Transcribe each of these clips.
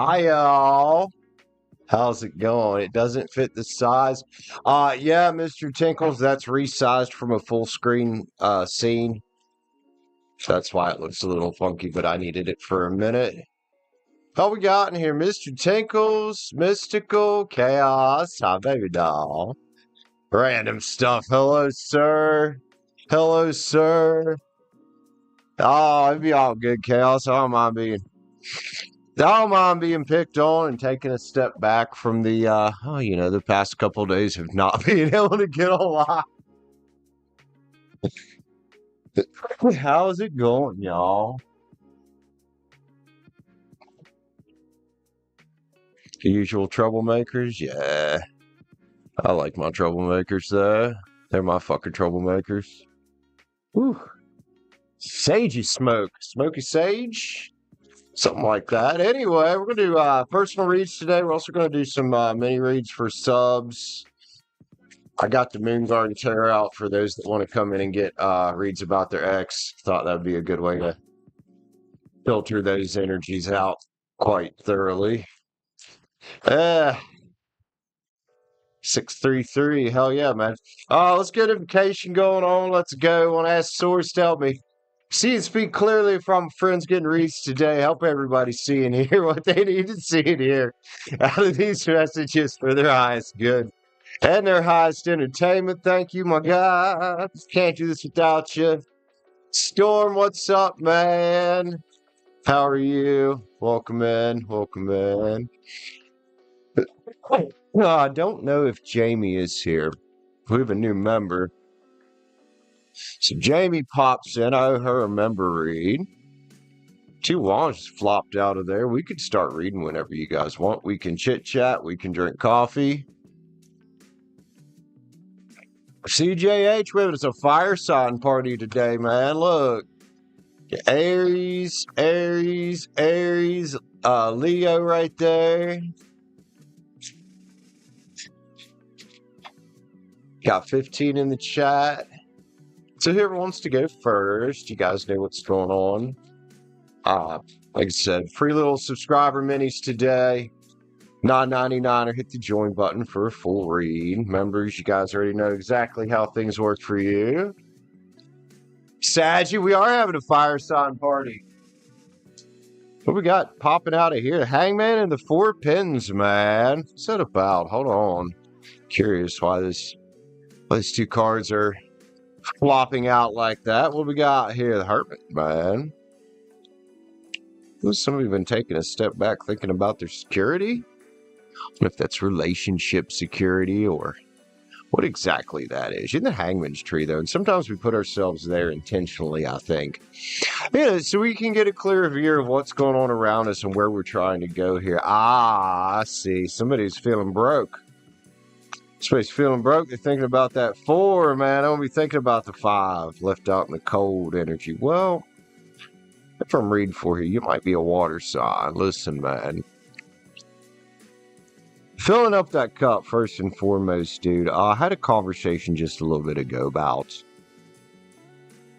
Hi, y'all. How's it going? It doesn't fit the size. Yeah, Mr. Tinkles, that's resized from a full screen scene. That's why it looks a little funky, but I needed it for a minute. How we got in here? Mr. Tinkles, Mystical, Chaos, hi, baby doll. Random stuff. Hello, sir. Hello, sir. Oh, it'd be all good, Chaos. I don't mind being picked on and taking a step back from the, the past couple of days of not being able to get a lot. How's it going, y'all? The usual troublemakers? Yeah. I like my troublemakers, though. They're my fucking troublemakers. Whew. Sagey smoke. Smoky sage? Something like that. Anyway, we're going to do personal reads today. We're also going to do some mini reads for subs. I got the Moon Garden Terror out for those that want to come in and get reads about their ex. Thought that would be a good way to filter those energies out quite thoroughly. 633. Hell yeah, man. Let's get invocation going on. Let's go. Want to ask Source to help me see and speak clearly from friends getting reads today. Help everybody see and hear what they need to see and hear out of these messages for their highest good and their highest entertainment. Thank you, my God. Can't do this without you. Storm, what's up, man? How are you? Welcome in. Welcome in. I don't know if Jamie is here. We have a new member. So Jamie pops in. I owe her a member read. Two wands flopped out of there. We could start reading whenever you guys want. We can chit chat. We can drink coffee. CJH, we have a fire sign party today, man. Look. Aries, Leo right there. Got 15 in the chat. So whoever wants to go first, you guys know what's going on. Like I said, free little subscriber minis today. $9.99 or hit the join button for a full read. Members, you guys already know exactly how things work for you. Stacie, we are having a fire sign party. What we got popping out of here? Hangman and the Four Pins, man. What's that about? Hold on. Curious why these two cards are flopping out like that. What we got here? The Hermit, man. Somebody been taking a step back thinking about their security? I don't know if that's relationship security or what exactly that is. In the Hangman's tree, though, and sometimes we put ourselves there intentionally, I think. Yeah, so we can get a clearer view of what's going on around us and where we're trying to go here. I see. Somebody's feeling broke. Somebody's feeling broke. They're thinking about that 4, man. I won't be thinking about the 5 left out in the cold energy. Well, if I'm reading for you, you might be a water sign. Listen, man. Filling up that cup, first and foremost, dude. I had a conversation just a little bit ago about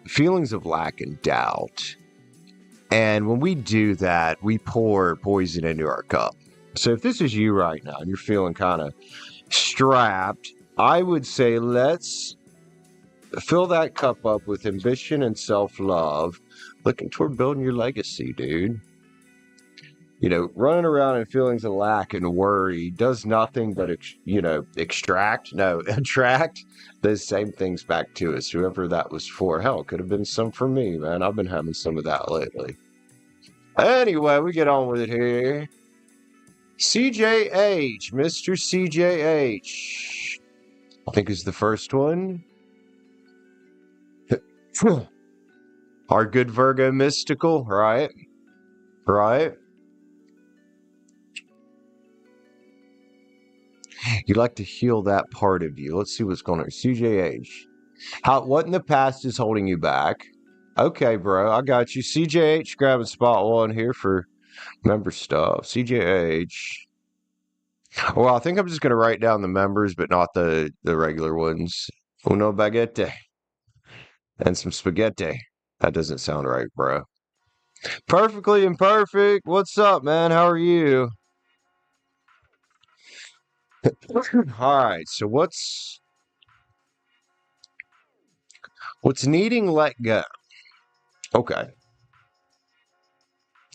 feelings of lack and doubt. And when we do that, we pour poison into our cup. So if this is you right now and you're feeling kind of strapped, I would say let's fill that cup up with ambition and self-love, looking toward building your legacy, dude. You know, running around in feelings of lack and worry does nothing but, attract those same things back to us, whoever that was for. Hell, could have been some for me, man. I've been having some of that lately. Anyway, we get on with it here. CJH, Mr. CJH, I think is the first one. Our good Virgo mystical, right? Right? You'd like to heal that part of you. Let's see what's going on. CJH. What in the past is holding you back? Okay, bro. I got you. CJH grabbing spot 1 here for member stuff. CJH. Well, I think I'm just going to write down the members, but not the regular ones. Uno baguette. And some spaghetti. That doesn't sound right, bro. Perfectly imperfect. What's up, man? How are you? All right. So what's needing let go? Okay.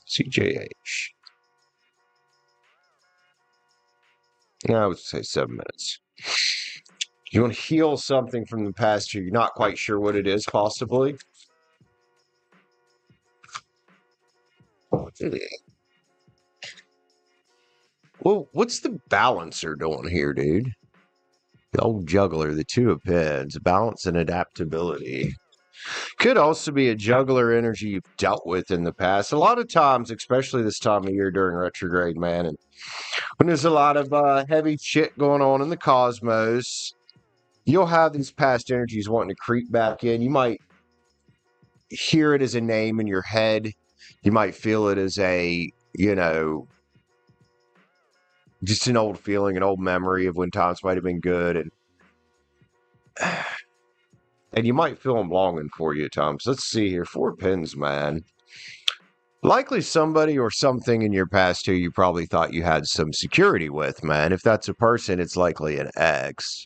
CJH. Yeah, I would say 7 minutes. You want to heal something from the past you're not quite sure what it is, possibly? Well, what's the balancer doing here, dude? The old juggler, the two of pens, balance and adaptability. Could also be a juggler energy you've dealt with in the past. A lot of times, especially this time of year during retrograde, man, and when there's a lot of heavy shit going on in the cosmos, you'll have these past energies wanting to creep back in. You might hear it as a name in your head. You might feel it as a, just an old feeling, an old memory of when times might have been good. And you might feel them longing for you at times. Let's see here. 4 pins, man. Likely somebody or something in your past who you probably thought you had some security with, man. If that's a person, it's likely an ex.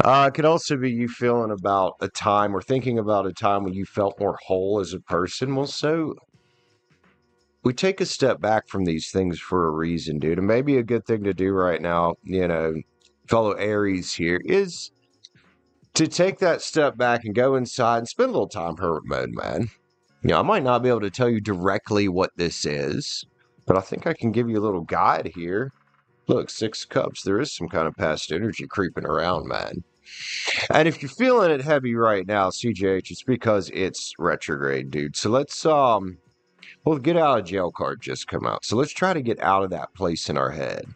It could also be you feeling about a time or thinking about a time when you felt more whole as a person. Well, so we take a step back from these things for a reason, dude. And maybe a good thing to do right now, fellow Aries here, is to take that step back and go inside and spend a little time hermit mode, man. I might not be able to tell you directly what this is, but I think I can give you a little guide here. Look, 6 cups. There is some kind of past energy creeping around, man. And if you're feeling it heavy right now, CJH, it's because it's retrograde, dude. So let's well, get out of jail card just come out. So let's try to get out of that place in our head.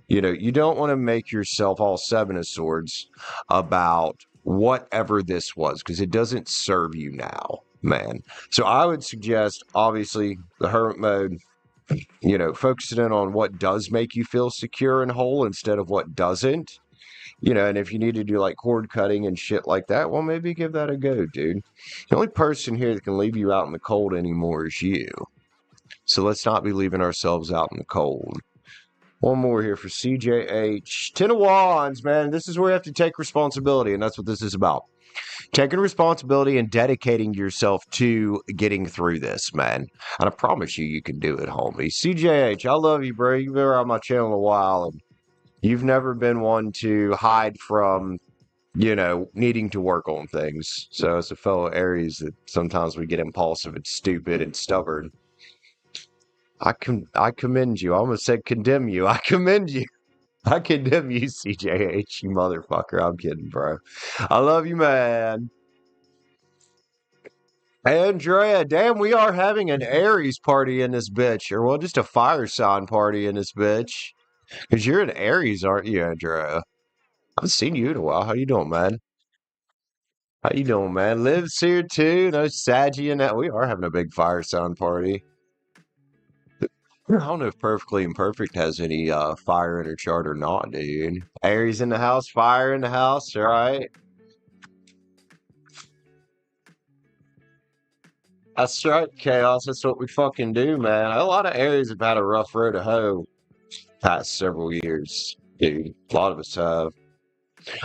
You don't want to make yourself all 7 of swords about whatever this was, because it doesn't serve you now, man. So I would suggest, obviously, the hermit mode, focusing in on what does make you feel secure and whole instead of what doesn't. And if you need to do like cord cutting and shit like that, well, maybe give that a go, dude. The only person here that can leave you out in the cold anymore is you. So let's not be leaving ourselves out in the cold. One more here for CJH. 10 of Wands, man. This is where you have to take responsibility, and that's what this is about. Taking responsibility and dedicating yourself to getting through this, man. And I promise you can do it, homie. CJH, I love you, bro. You've been around my channel a while, and you've never been one to hide from, needing to work on things. So as a fellow Aries, that sometimes we get impulsive and stupid and stubborn. I commend you. I almost said condemn you. I commend you. I condemn you, CJH, you motherfucker. I'm kidding, bro. I love you, man. Andrea, damn, we are having an Aries party in this bitch. Or, well, just a fire sign party in this bitch. Because you're an Aries, aren't you, Andrea? I haven't seen you in a while. How you doing, man? How you doing, man? Liv's here, too. No Stacie and that. We are having a big fire sign party. I don't know if Perfectly Imperfect has any fire in her chart or not, dude. Aries in the house, fire in the house, all right? That's right, Chaos. That's what we fucking do, man. A lot of Aries have had a rough road to hoe past several years, dude. A lot of us have.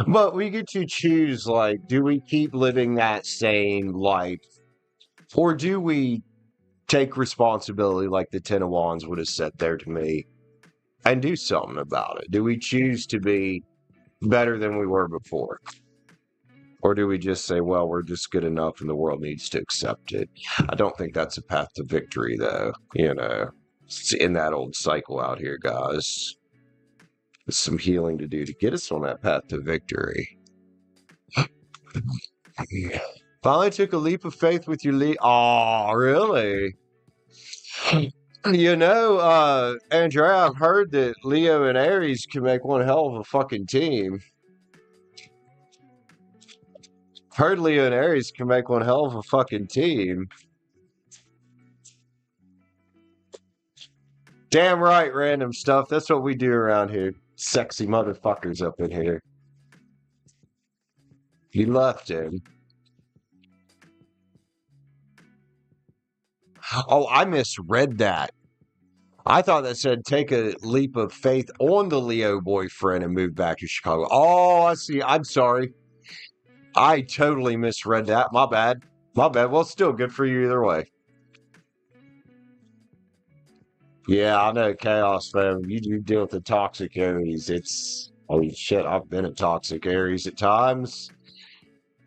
But we get to choose, like, do we keep living that same life? Or do we take responsibility like the Ten of Wands would have said there to me and do something about it? Do we choose to be better than we were before? Or do we just say, well, we're just good enough and the world needs to accept it? I don't think that's a path to victory, though. It's in that old cycle out here, guys. There's some healing to do to get us on that path to victory. Finally took a leap of faith with your lead. Oh, really? Andrea, I've heard that Leo and Aries can make one hell of a fucking team. Heard Leo and Aries can make one hell of a fucking team. Damn right, random stuff. That's what we do around here. Sexy motherfuckers up in here. He left him. Oh, I misread that. I thought that said take a leap of faith on the Leo boyfriend and move back to Chicago. Oh, I see. I'm sorry. I totally misread that. My bad. My bad. Well, still good for you either way. Yeah, I know, Chaos, man. You deal with the toxic Aries. It's, oh shit, I've been a toxic Aries at times.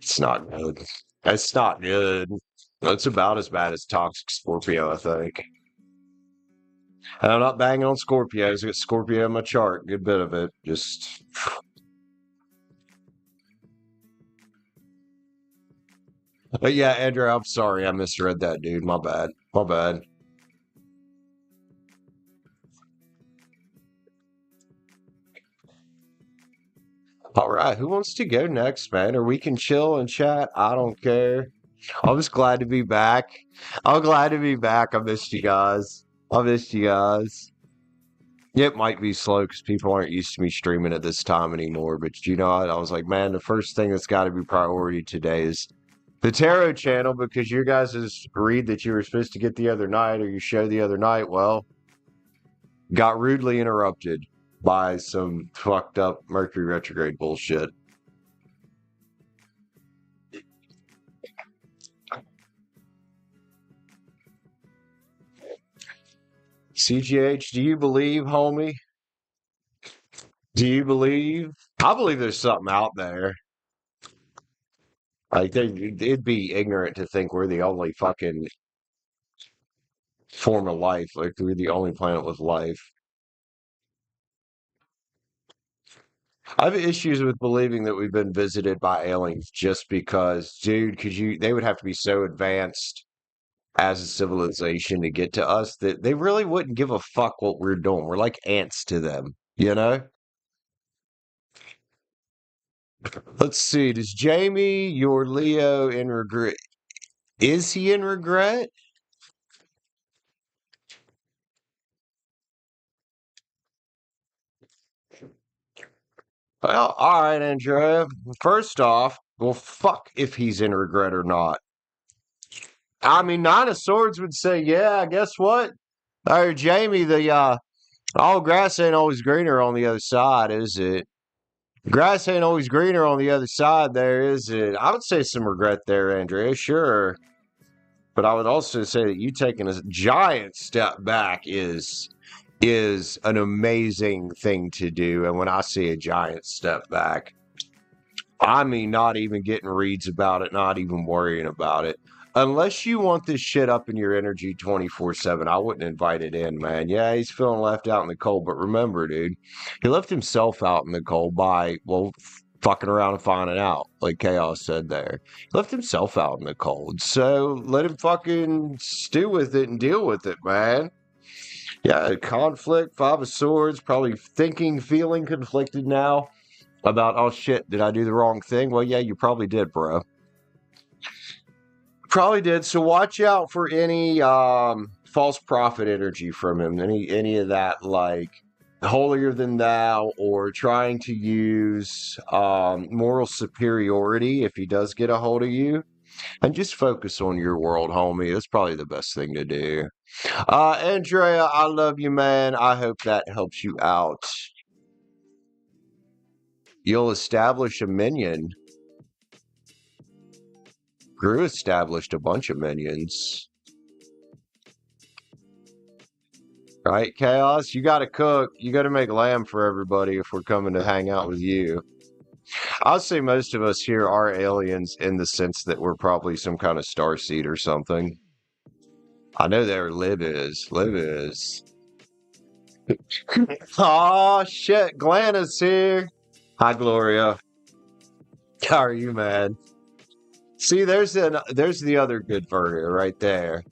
It's not good. It's not good. It's about as bad as toxic Scorpio, I think. And I'm not banging on Scorpios. I got Scorpio in my chart. Good bit of it. Just, but yeah, Andrew, I'm sorry. I misread that, dude. My bad. My bad. All right. Who wants to go next, man? Or we can chill and chat. I don't care. I'm just glad to be back. I'm glad to be back. I missed you guys. I missed you guys. It might be slow because people aren't used to me streaming at this time anymore. But you know, I was like, man, the first thing that's got to be priority today is the tarot channel because your guys' read that you were supposed to get the other night or your show the other night, well, got rudely interrupted by some fucked up Mercury retrograde bullshit. CJH, do you believe, homie? Do you believe? I believe there's something out there. Like, it'd be ignorant to think we're the only fucking form of life. Like, we're the only planet with life. I have issues with believing that we've been visited by aliens just because, dude, because they would have to be so advanced as a civilization to get to us that they really wouldn't give a fuck what we're doing. We're like ants to them, you know? Let's see. Does Jamie, your Leo, in regret? Is he in regret? Well, all right, Andrea. First off, well, fuck if he's in regret or not. I mean, Nine of Swords would say, yeah, guess what? Or Jamie, the all grass ain't always greener on the other side, is it? Grass ain't always greener on the other side there, is it? I would say some regret there, Andrea, sure. But I would also say that you taking a giant step back is an amazing thing to do. And when I see a giant step back, I mean, not even getting reads about it, not even worrying about it. Unless you want this shit up in your energy 24/7, I wouldn't invite it in, man. Yeah, he's feeling left out in the cold, but remember, dude, he left himself out in the cold by, well, fucking around and finding out, like Chaos said there. He left himself out in the cold. So let him fucking stew with it and deal with it, man. Yeah, conflict, Five of Swords, probably thinking, feeling conflicted now about, oh shit, did I do the wrong thing? Well, yeah, you probably did, bro. Probably did. So watch out for any false prophet energy from him. Any of that like holier than thou or trying to use moral superiority if he does get a hold of you. And just focus on your world, homie. That's probably the best thing to do. Andrea, I love you, man. I hope that helps you out. You'll establish a minion. Gru established a bunch of minions. Right, Chaos? You got to cook. You got to make lamb for everybody if we're coming to hang out with you. I'll say most of us here are aliens in the sense that we're probably some kind of starseed or something. I know there Liv is. Liv is. Oh shit, Glenna's here. Hi, Gloria. How are you, man? See, there's the other good verdict right there.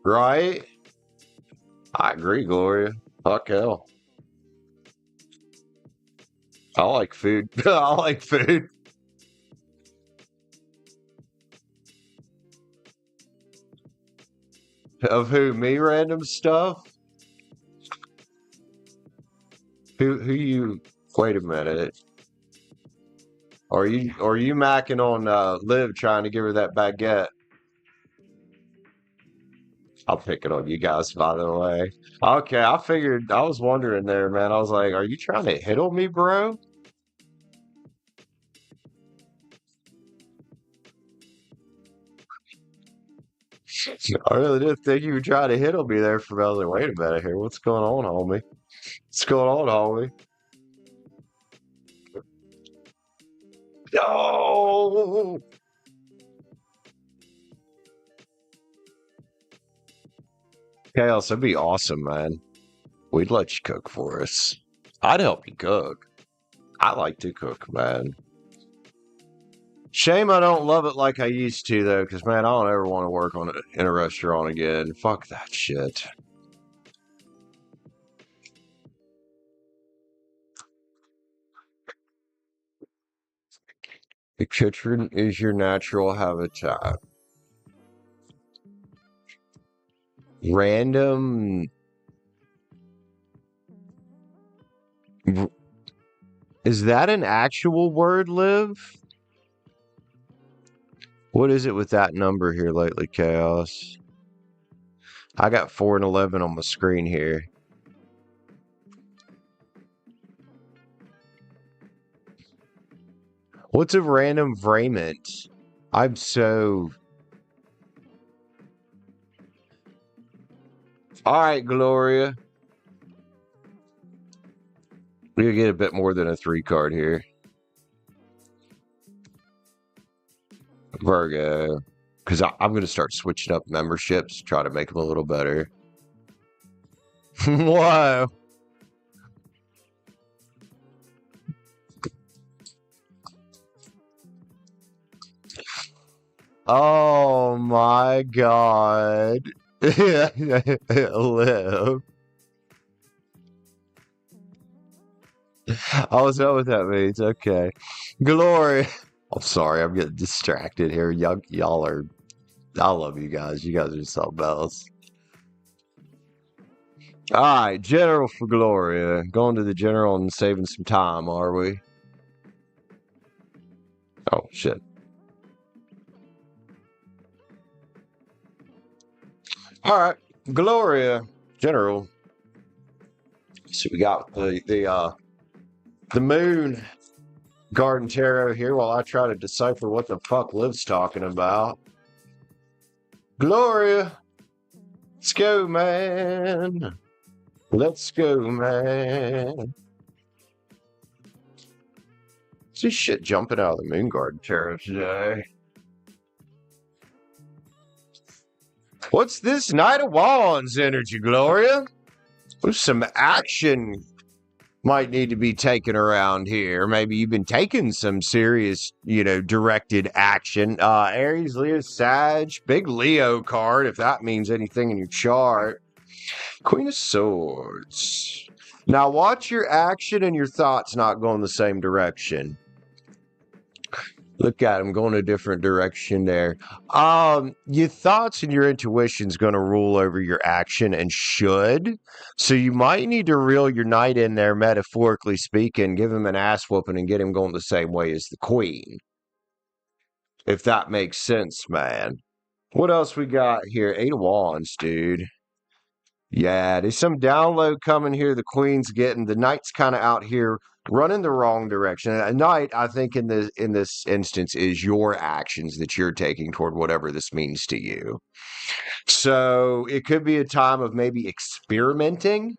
Right? I agree, Gloria. Fuck hell. I like food. I like food. Of who? Me? Random stuff? Who you? Wait a minute. Are you macking on Liv trying to give her that baguette? I'll pick it on you guys, by the way. Okay, I figured, I was wondering there, man. I was like, are you trying to hit on me, bro? I really did think you were trying to hit on me there for I was like, wait a minute here. What's going on, homie? What's going on, homie? No! Chaos, that'd be awesome, man. We'd let you cook for us. I'd help you cook. I like to cook, man. Shame I don't love it like I used to, though, because, man, I don't ever want to work on it in a restaurant again. Fuck that shit. The kitchen is your natural habitat. Random. Is that an actual word, Liv? What is it with that number here lately, Chaos? I got 4 and 11 on my screen here. What's a random varmint? I'm so... Alright, Gloria. We're going to get a bit more than a 3 card here. Virgo. Because I'm going to start switching up memberships, try to make them a little better. Whoa. Oh my god. Live. I was know what that means. Okay. Glory. I'm sorry, I'm getting distracted here. Y'all are... I love you guys. You guys are something else. Alright, General for Gloria. Going to the General and saving some time, are we? Oh, shit. Alright, Gloria. General. So we got the moon garden tarot here while I try to decipher what the fuck Liv's talking about. Gloria. Let's go, man. Let's go, man. What's this shit jumping out of the moon garden tarot today? What's this Knight of Wands energy, Gloria? There's some action might need to be taken around here. Maybe you've been taking some serious, directed action. Aries, Leo, Sag, big Leo card, if that means anything in your chart. Queen of Swords. Now watch your action and your thoughts not going the same direction. Look at him going a different direction there. Your thoughts and your intuition's going to rule over your action and should. So you might need to reel your knight in there, metaphorically speaking, give him an ass whooping and get him going the same way as the queen. If that makes sense, man. What else we got here? 8 of Wands, dude. Yeah, there's some download coming here. The queen's getting. The knight's kind of out here running the wrong direction. A knight, I think, in this instance, is your actions that you're taking toward whatever this means to you. So it could be a time of maybe experimenting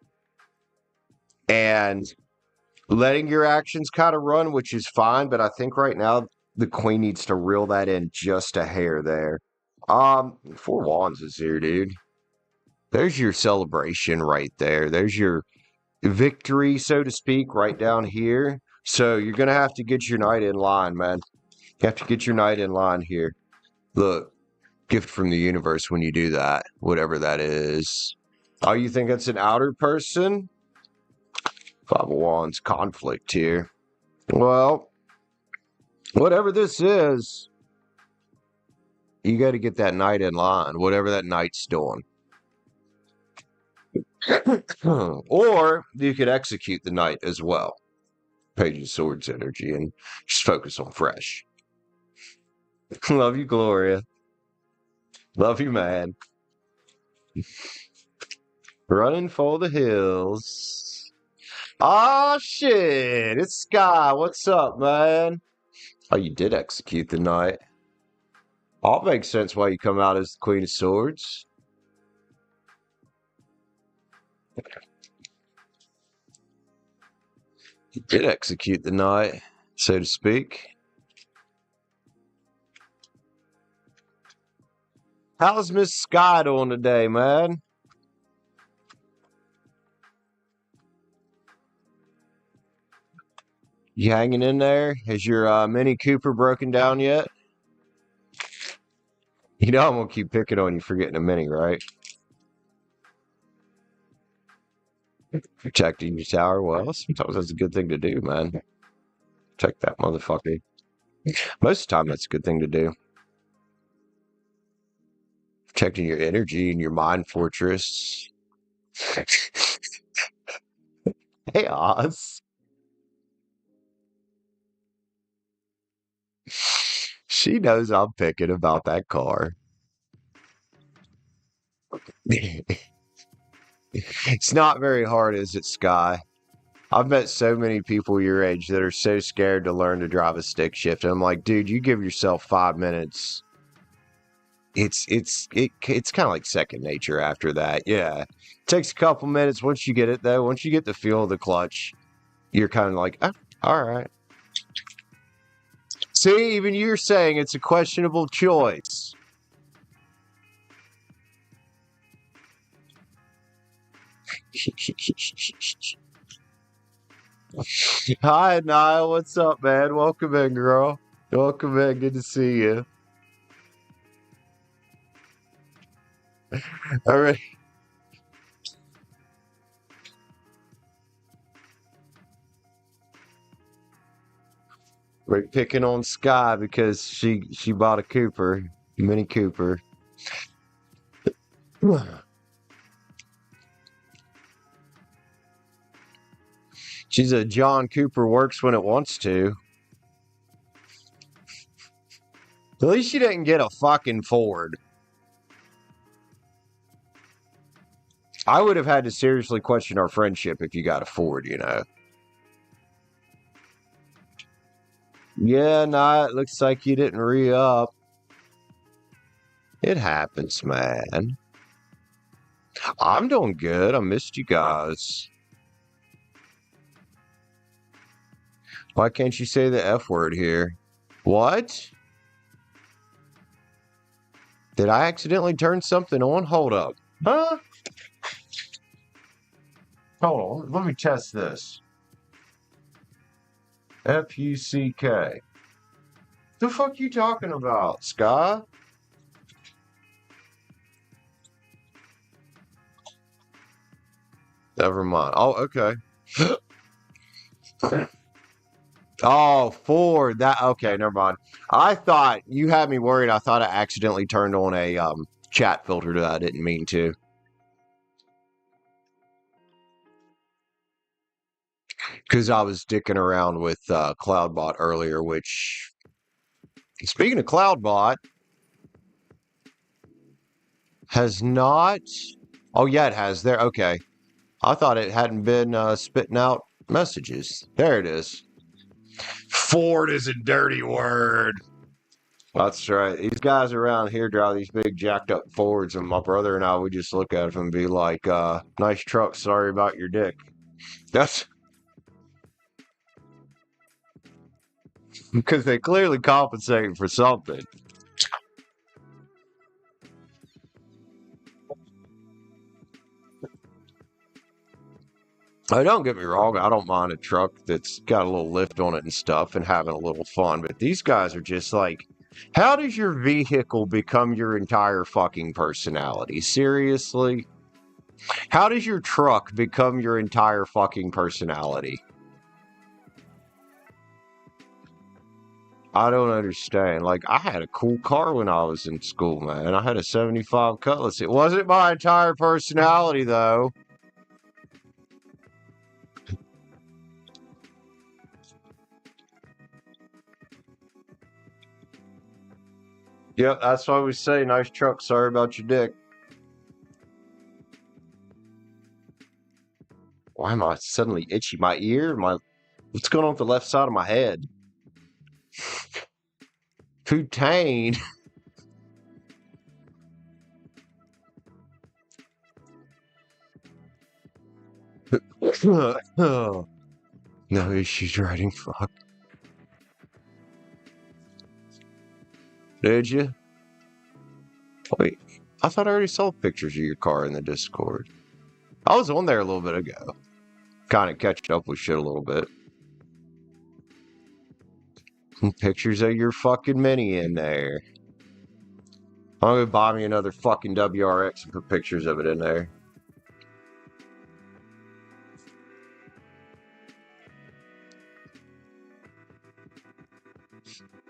and letting your actions kind of run, which is fine. But I think right now the queen needs to reel that in just a hair there. 4 Wands is here, dude. There's your celebration right there. There's your victory, so to speak, right down here. So you're going to have to get your knight in line, man. You have to get your knight in line here. Look, gift from the universe when you do that, whatever that is. Oh, you think it's an outer person? 5 of Wands, conflict here. Well, whatever this is, you got to get that knight in line, whatever that knight's doing. Or you could execute the knight as well. Page of Swords energy and just focus on fresh. Love you, Gloria. Love you, man. Running for the hills. Oh, shit. It's Sky. What's up, man? Oh, you did execute the knight. All makes sense why you come out as the Queen of Swords. You did execute the knight, so to speak. How's Miss Sky doing today, man? You hanging in there? Has your Mini Cooper broken down yet? You know I'm gonna keep picking on you for getting a Mini, right? Protecting your tower. Well, sometimes that's a good thing to do, man. Check that motherfucker. Most of the time, that's a good thing to do. Protecting your energy and your mind fortress. Hey, Oz. She knows I'm picking about that car. It's not very hard, is it, Sky? I've met so many people your age that are so scared to learn to drive a stick shift. And I'm like, dude, you give yourself 5 minutes. It's kind of like second nature after that. Yeah. It takes a couple minutes. Once you get it though, once you get the feel of the clutch, you're kind of like, oh, all right. See, even you're saying it's a questionable choice. Hi, Niall. What's up, man? Welcome in, girl. Welcome in. Good to see you. All right. We're picking on Sky because she bought a Cooper, Mini Cooper. She's a John Cooper works when it wants to. At least she didn't get a fucking Ford. I would have had to seriously question our friendship if you got a Ford, you know. Yeah, nah, it looks like you didn't re-up. It happens, man. I'm doing good. I missed you guys. Why can't you say the F word here? What? Did I accidentally turn something on? Hold up. Huh? Hold on. Let me test this. F-U-C-K. The fuck you talking about, Sky? Never mind. Oh, okay. Oh, Ford. That okay, never mind. I thought you had me worried. I thought I accidentally turned on a chat filter that I didn't mean to. Because I was dicking around with CloudBot earlier, which speaking of CloudBot, has not. Oh yeah, it has there. Okay. I thought it hadn't been spitting out messages. There it is. Ford is a dirty word. That's right. These guys around here drive these big jacked up Fords, and my brother and I, we just look at them and be like, nice truck, sorry about your dick. That's because they clearly compensate for something. Don't get me wrong, I don't mind a truck that's got a little lift on it and stuff and having a little fun, but these guys are just like, how does your vehicle become your entire fucking personality? Seriously? How does your truck become your entire fucking personality? I don't understand. Like, I had a cool car when I was in school, man. I had a 75 Cutlass. It wasn't my entire personality, though. Yep, that's why we say nice truck, sorry about your dick. why am I suddenly itchy? My ear? What's going on with the left side of my head? Putain. No issues writing. Fuck. Did you? Wait, I thought I already saw pictures of your car in the Discord. I was on there a little bit ago. Kind of catching up with shit a little bit. Pictures of your fucking Mini in there. I'm gonna buy me another fucking WRX and put pictures of it in there.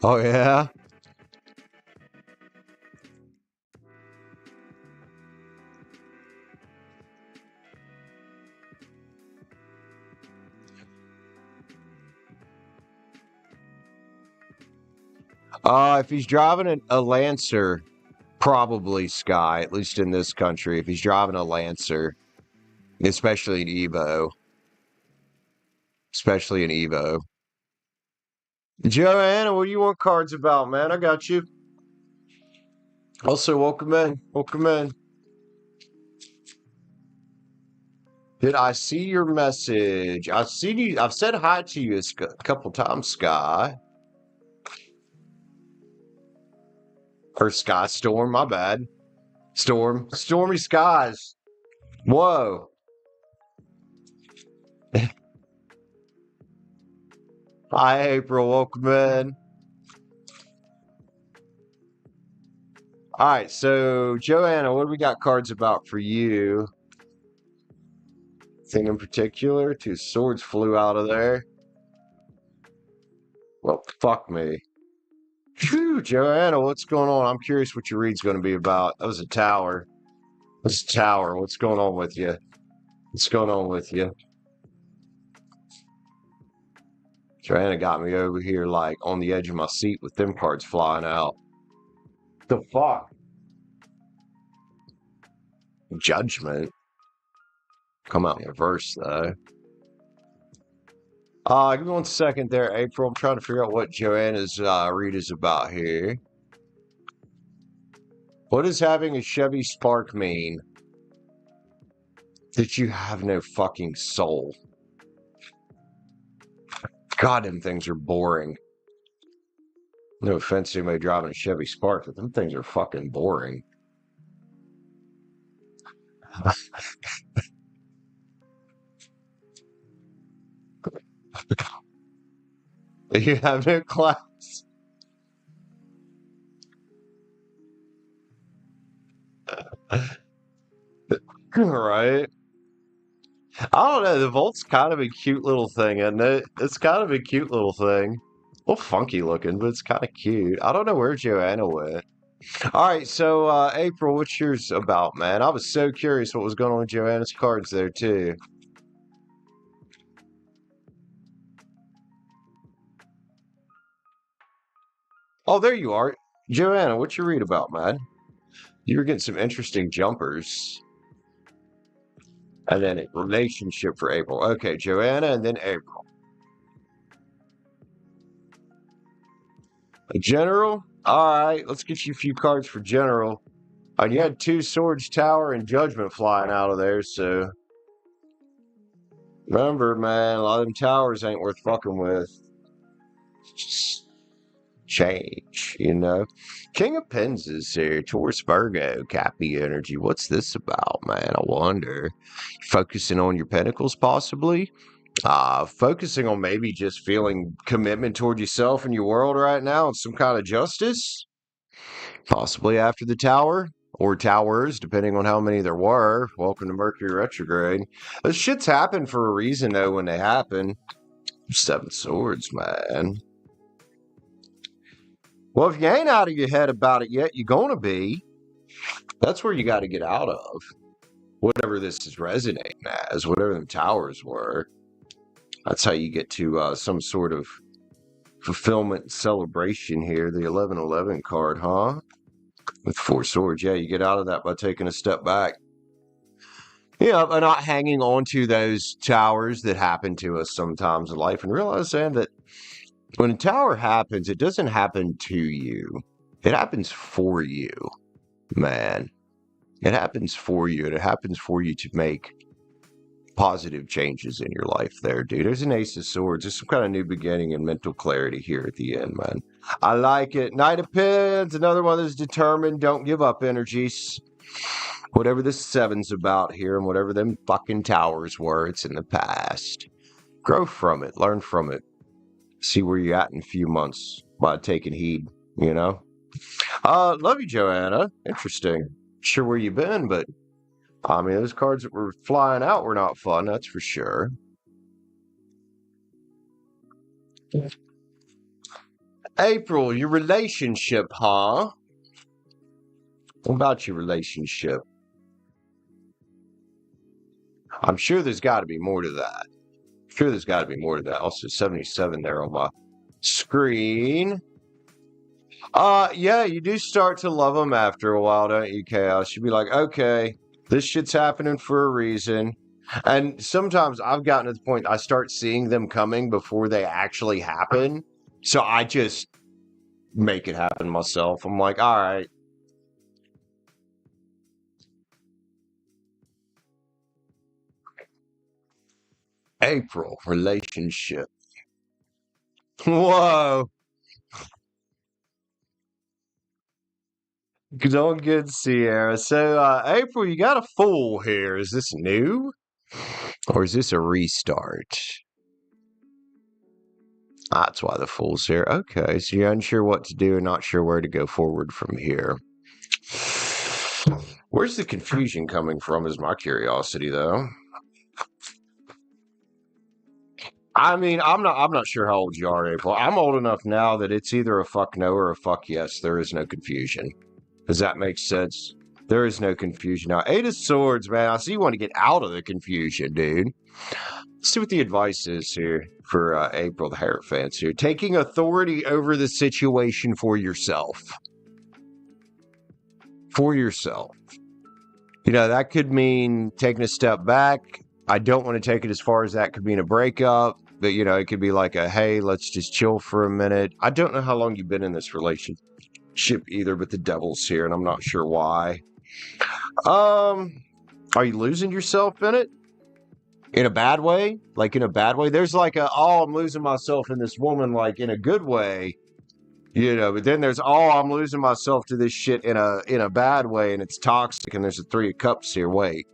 Oh, yeah? If he's driving a Lancer, probably Sky, at least in this country. If he's driving a Lancer, especially an Evo. Especially an Evo. Joanna, what do you want cards about, man? I got you. Also, welcome in. Welcome in. Did I see your message? I've seen you. I've said hi to you a couple times, Sky. Or Sky Storm, my bad. Storm. Stormy skies. Whoa. Hi, April. Welcome in. All right, so Joanna, what do we got cards about for you? Thing in particular? Two swords flew out of there. Well, fuck me. Phew, Joanna, what's going on? I'm curious what your read's going to be about. That was a tower. That's a tower. What's going on with you? What's going on with you? Joanna got me over here, like, on the edge of my seat with them cards flying out. The fuck? Judgment? Come out in reverse, though. Give me 1 second there, April. I'm trying to figure out what Joanna's read is about here. What does having a Chevy Spark mean? That you have no fucking soul. God, them things are boring. No offense to anybody driving a Chevy Spark, but them things are fucking boring. You have no class. Right? I don't know. The Volt's kind of a cute little thing, isn't it? It's kind of a cute little thing. Well, funky looking, but it's kind of cute. I don't know where Joanna went. All right, so April, what's yours about, man? I was so curious what was going on with Joanna's cards there, too. Oh, there you are. Joanna, what's your read about, man? You were getting some interesting jumpers. And then a relationship for April. Okay, Joanna and then April. A general? All right, let's get you a few cards for general. And you had 2 swords, tower, and judgment flying out of there, so... Remember, man, a lot of them towers ain't worth fucking with. Just change, you know? King of Pens is here. Taurus Virgo, Cappy Energy. What's this about, man? I wonder. Focusing on your pentacles, possibly? Focusing on maybe just feeling commitment toward yourself and your world right now and some kind of justice? Possibly after the tower? Or towers, depending on how many there were. Welcome to Mercury retrograde. Those shits happen for a reason, though, when they happen. 7 swords, man. Well, if you ain't out of your head about it yet, you're going to be. That's where you got to get out of. Whatever this is resonating as, whatever the towers were. That's how you get to some sort of fulfillment and celebration here. The 1111 card, huh? With 4 swords. Yeah, you get out of that by taking a step back. Yeah, and not hanging on to those towers that happen to us sometimes in life and realizing that when a tower happens, it doesn't happen to you. It happens for you, man. It happens for you. And it happens for you to make positive changes in your life there, dude. There's an Ace of Swords. There's some kind of new beginning and mental clarity here at the end, man. I like it. Knight of Pens, another one that's determined, don't give up energies. Whatever this seven's about here and whatever them fucking towers were, it's in the past. Grow from it. Learn from it. See where you're at in a few months by taking heed, you know? Love you, Joanna. Interesting. Sure where you been, but I mean, those cards that were flying out were not fun, that's for sure. April, your relationship, huh? What about your relationship? I'm sure there's got to be more to that. Sure, there's got to be more to that. Also, 77 there on my screen. Yeah, you do start to love them after a while, don't you, Chaos? You'd be like, okay, this shit's happening for a reason. And sometimes I've gotten to the point I start seeing them coming before they actually happen. So I just make it happen myself. I'm like, all right. April, relationship. Whoa. Going good, Sierra. So, April, you got a fool here. Is this new? Or is this a restart? That's why the fool's here. Okay, so you're unsure what to do and not sure where to go forward from here. Where's the confusion coming from is my curiosity, though. I mean, I'm not sure how old you are, April. I'm old enough now that it's either a fuck no or a fuck yes. There is no confusion. Does that make sense? There is no confusion now. Eight of Swords, man. I see you want to get out of the confusion, dude. Let's see what the advice is here for April, the Hierophants here. Taking authority over the situation for yourself. For yourself. You know, that could mean taking a step back. I don't want to take it as far as that could mean a breakup. But, you know, it could be like a, hey, let's just chill for a minute. I don't know how long you've been in this relationship either, but the devil's here, and I'm not sure why. Are you losing yourself in it? In a bad way? Like in a bad way? There's like a, oh, I'm losing myself in this woman, like in a good way. You know, but then there's, oh, I'm losing myself to this shit in a bad way, and it's toxic, and there's a Three of Cups here. Wait.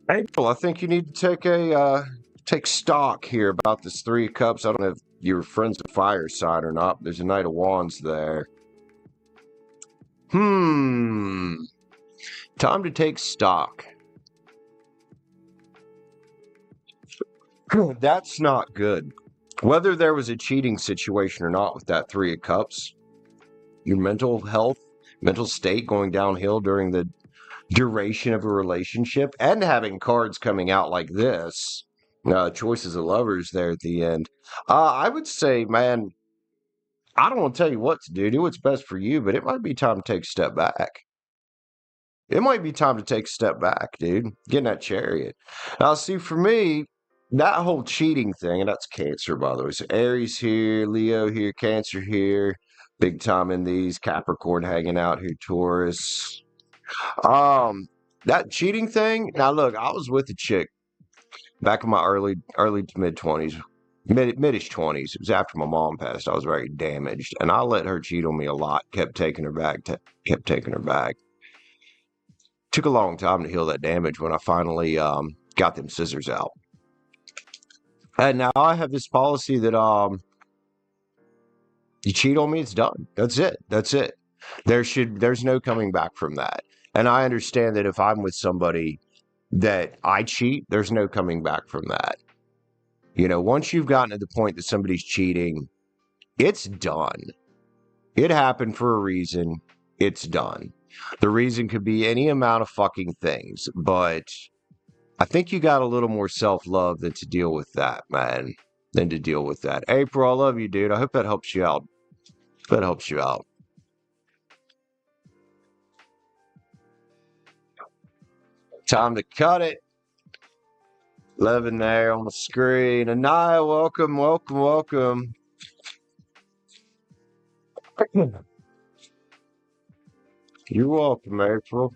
April, I think you need to take stock here about this Three of Cups. I don't know if you're friends of Fireside or not, but there's a Knight of Wands there. Time to take stock. That's not good. Whether there was a cheating situation or not with that Three of Cups, your mental health, mental state going downhill during the duration of a relationship, and having cards coming out like this, choices of lovers there at the end. I would say, man, I don't want to tell you what to do. Do what's best for you, but it might be time to take a step back. It might be time to take a step back, dude. Get in that chariot. Now, see, for me, that whole cheating thing, and that's Cancer, by the way. So Aries here, Leo here, Cancer here. Big time in these. Capricorn hanging out here, Taurus. That cheating thing. Now, look, I was with a chick back in my early to mid 20s, midish 20s. It was after my mom passed. I was very damaged, and I let her cheat on me a lot. Kept taking her back. Kept taking her back. Took a long time to heal that damage when I finally got them scissors out. And now I have this policy that you cheat on me, it's done. That's it. That's it. There's no coming back from that. And I understand that if I'm with somebody that I cheat, there's no coming back from that. You know, once you've gotten to the point that somebody's cheating, it's done. It happened for a reason. It's done. The reason could be any amount of fucking things, but I think you got a little more self-love than to deal with that, man. Than to deal with that. April, I love you, dude. I hope that helps you out. That helps you out. Time to cut it. 11 there on the screen. Ania, welcome, welcome, welcome. You're welcome, April.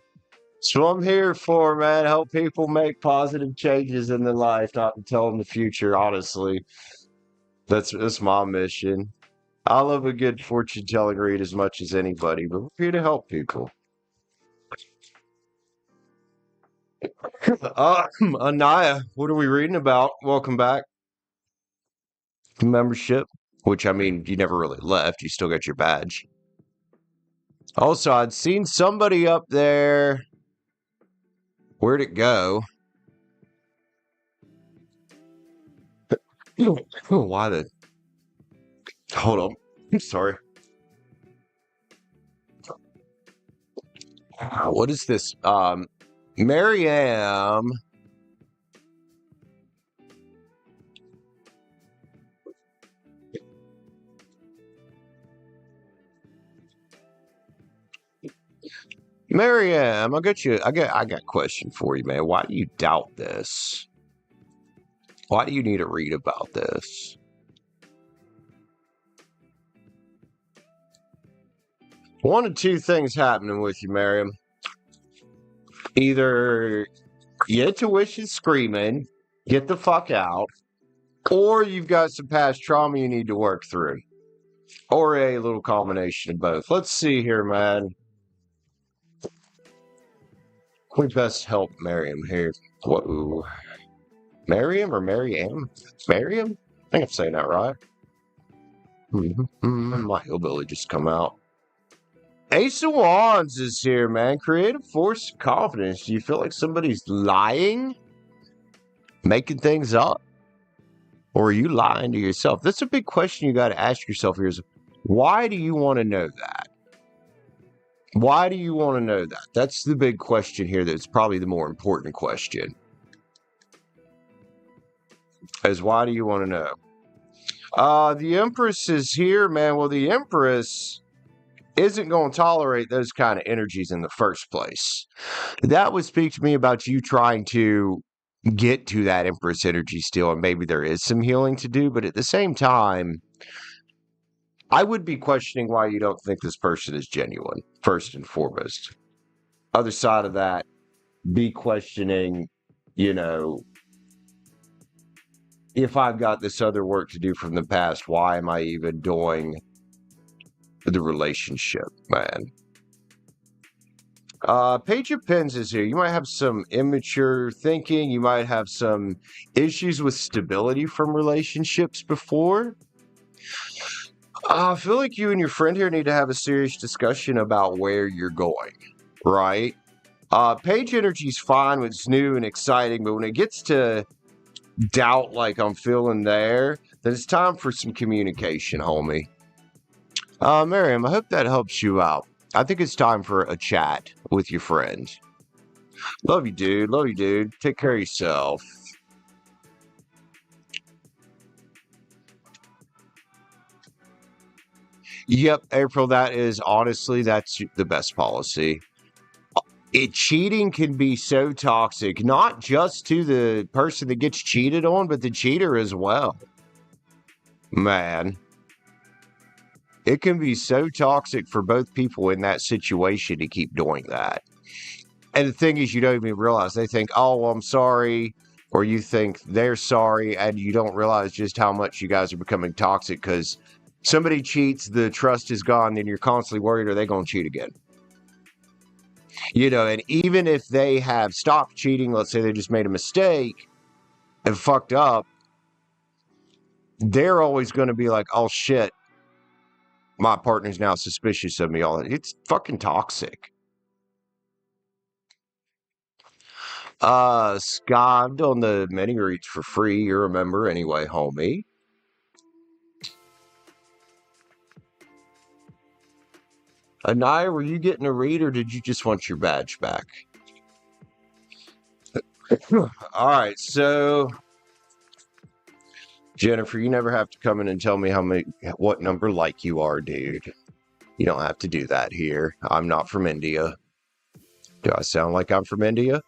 That's what I'm here for, man. Help people make positive changes in their life, not to tell them the future, honestly. That's my mission. I love a good fortune telling read as much as anybody, but we're here to help people. Ania, what are we reading about? Welcome back. Membership, which I mean, you never really left. You still got your badge. Also, I'd seen somebody up there. Where'd it go? Why the... Hold on. I'm sorry. What is this? Miriam. Miriam, I got a question for you, man. Why do you doubt this? Why do you need to read about this? One of two things happening with you, Miriam. Either your intuition's screaming, get the fuck out, or you've got some past trauma you need to work through. Or a little combination of both. Let's see here, man. We best help Miriam here. Whoa. Miriam or Mariam? Miriam? I think I'm saying that right. My hillbilly just come out. Ace of Wands is here, man. Creative force, confidence. Do you feel like somebody's lying? Making things up? Or are you lying to yourself? That's a big question you got to ask yourself here is, why do you want to know that? Why do you want to know that? That's the big question here. That's probably the more important question. Is why do you want to know? The Empress is here, man. Well, the Empress isn't going to tolerate those kind of energies in the first place. That would speak to me about you trying to get to that Empress energy still, and maybe there is some healing to do, but at the same time, I would be questioning why you don't think this person is genuine, first and foremost. Other side of that, be questioning, if I've got this other work to do from the past, why am I even doing the relationship, man? Page of Pens is here. You might have some immature thinking. You might have some issues with stability from relationships before. I feel like you and your friend here need to have a serious discussion about where you're going, right? Page energy is fine when it's new and exciting, but when it gets to doubt like I'm feeling there, then it's time for some communication, homie. Miriam, I hope that helps you out. I think it's time for a chat with your friend. Love you, dude. Love you, dude. Take care of yourself. Yep, April, that's the best policy. Cheating can be so toxic, not just to the person that gets cheated on, but the cheater as well. Man. It can be so toxic for both people in that situation to keep doing that. And the thing is, you don't even realize. They think, oh, well, I'm sorry. Or you think they're sorry, and you don't realize just how much you guys are becoming toxic because somebody cheats, the trust is gone, and you're constantly worried, are they going to cheat again? And even if they have stopped cheating, let's say they just made a mistake and fucked up, they're always going to be like, oh, shit. My partner's now suspicious of me. It's fucking toxic. Scott, I'm doing the mini reads for free. You remember anyway, homie. Ania, were you getting a read or did you just want your badge back? All right, so Jennifer, you never have to come in and tell me what number like you are, dude. You don't have to do that here. I'm not from India. Do I sound like I'm from India?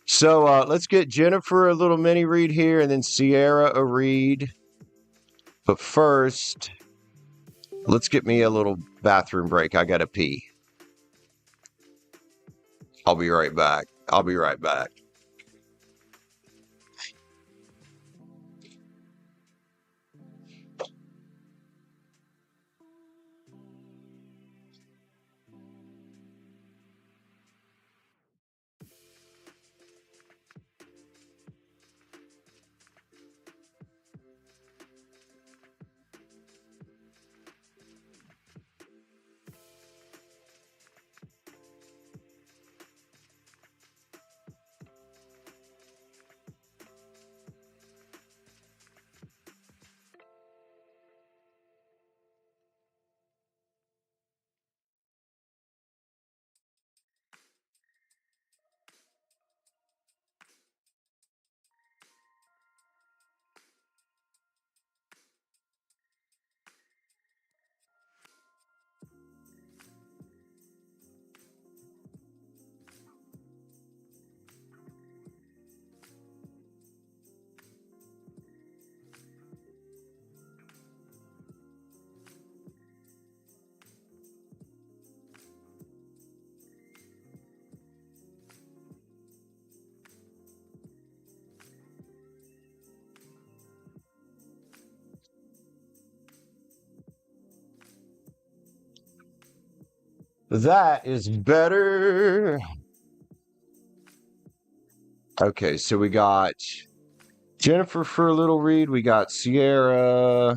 So let's get Jennifer a little mini read here and then Sierra a read. But first, let's get me a little bathroom break. I gotta pee. I'll be right back. I'll be right back. That is better. Okay, so we got Jennifer for a little read. We got Sierra.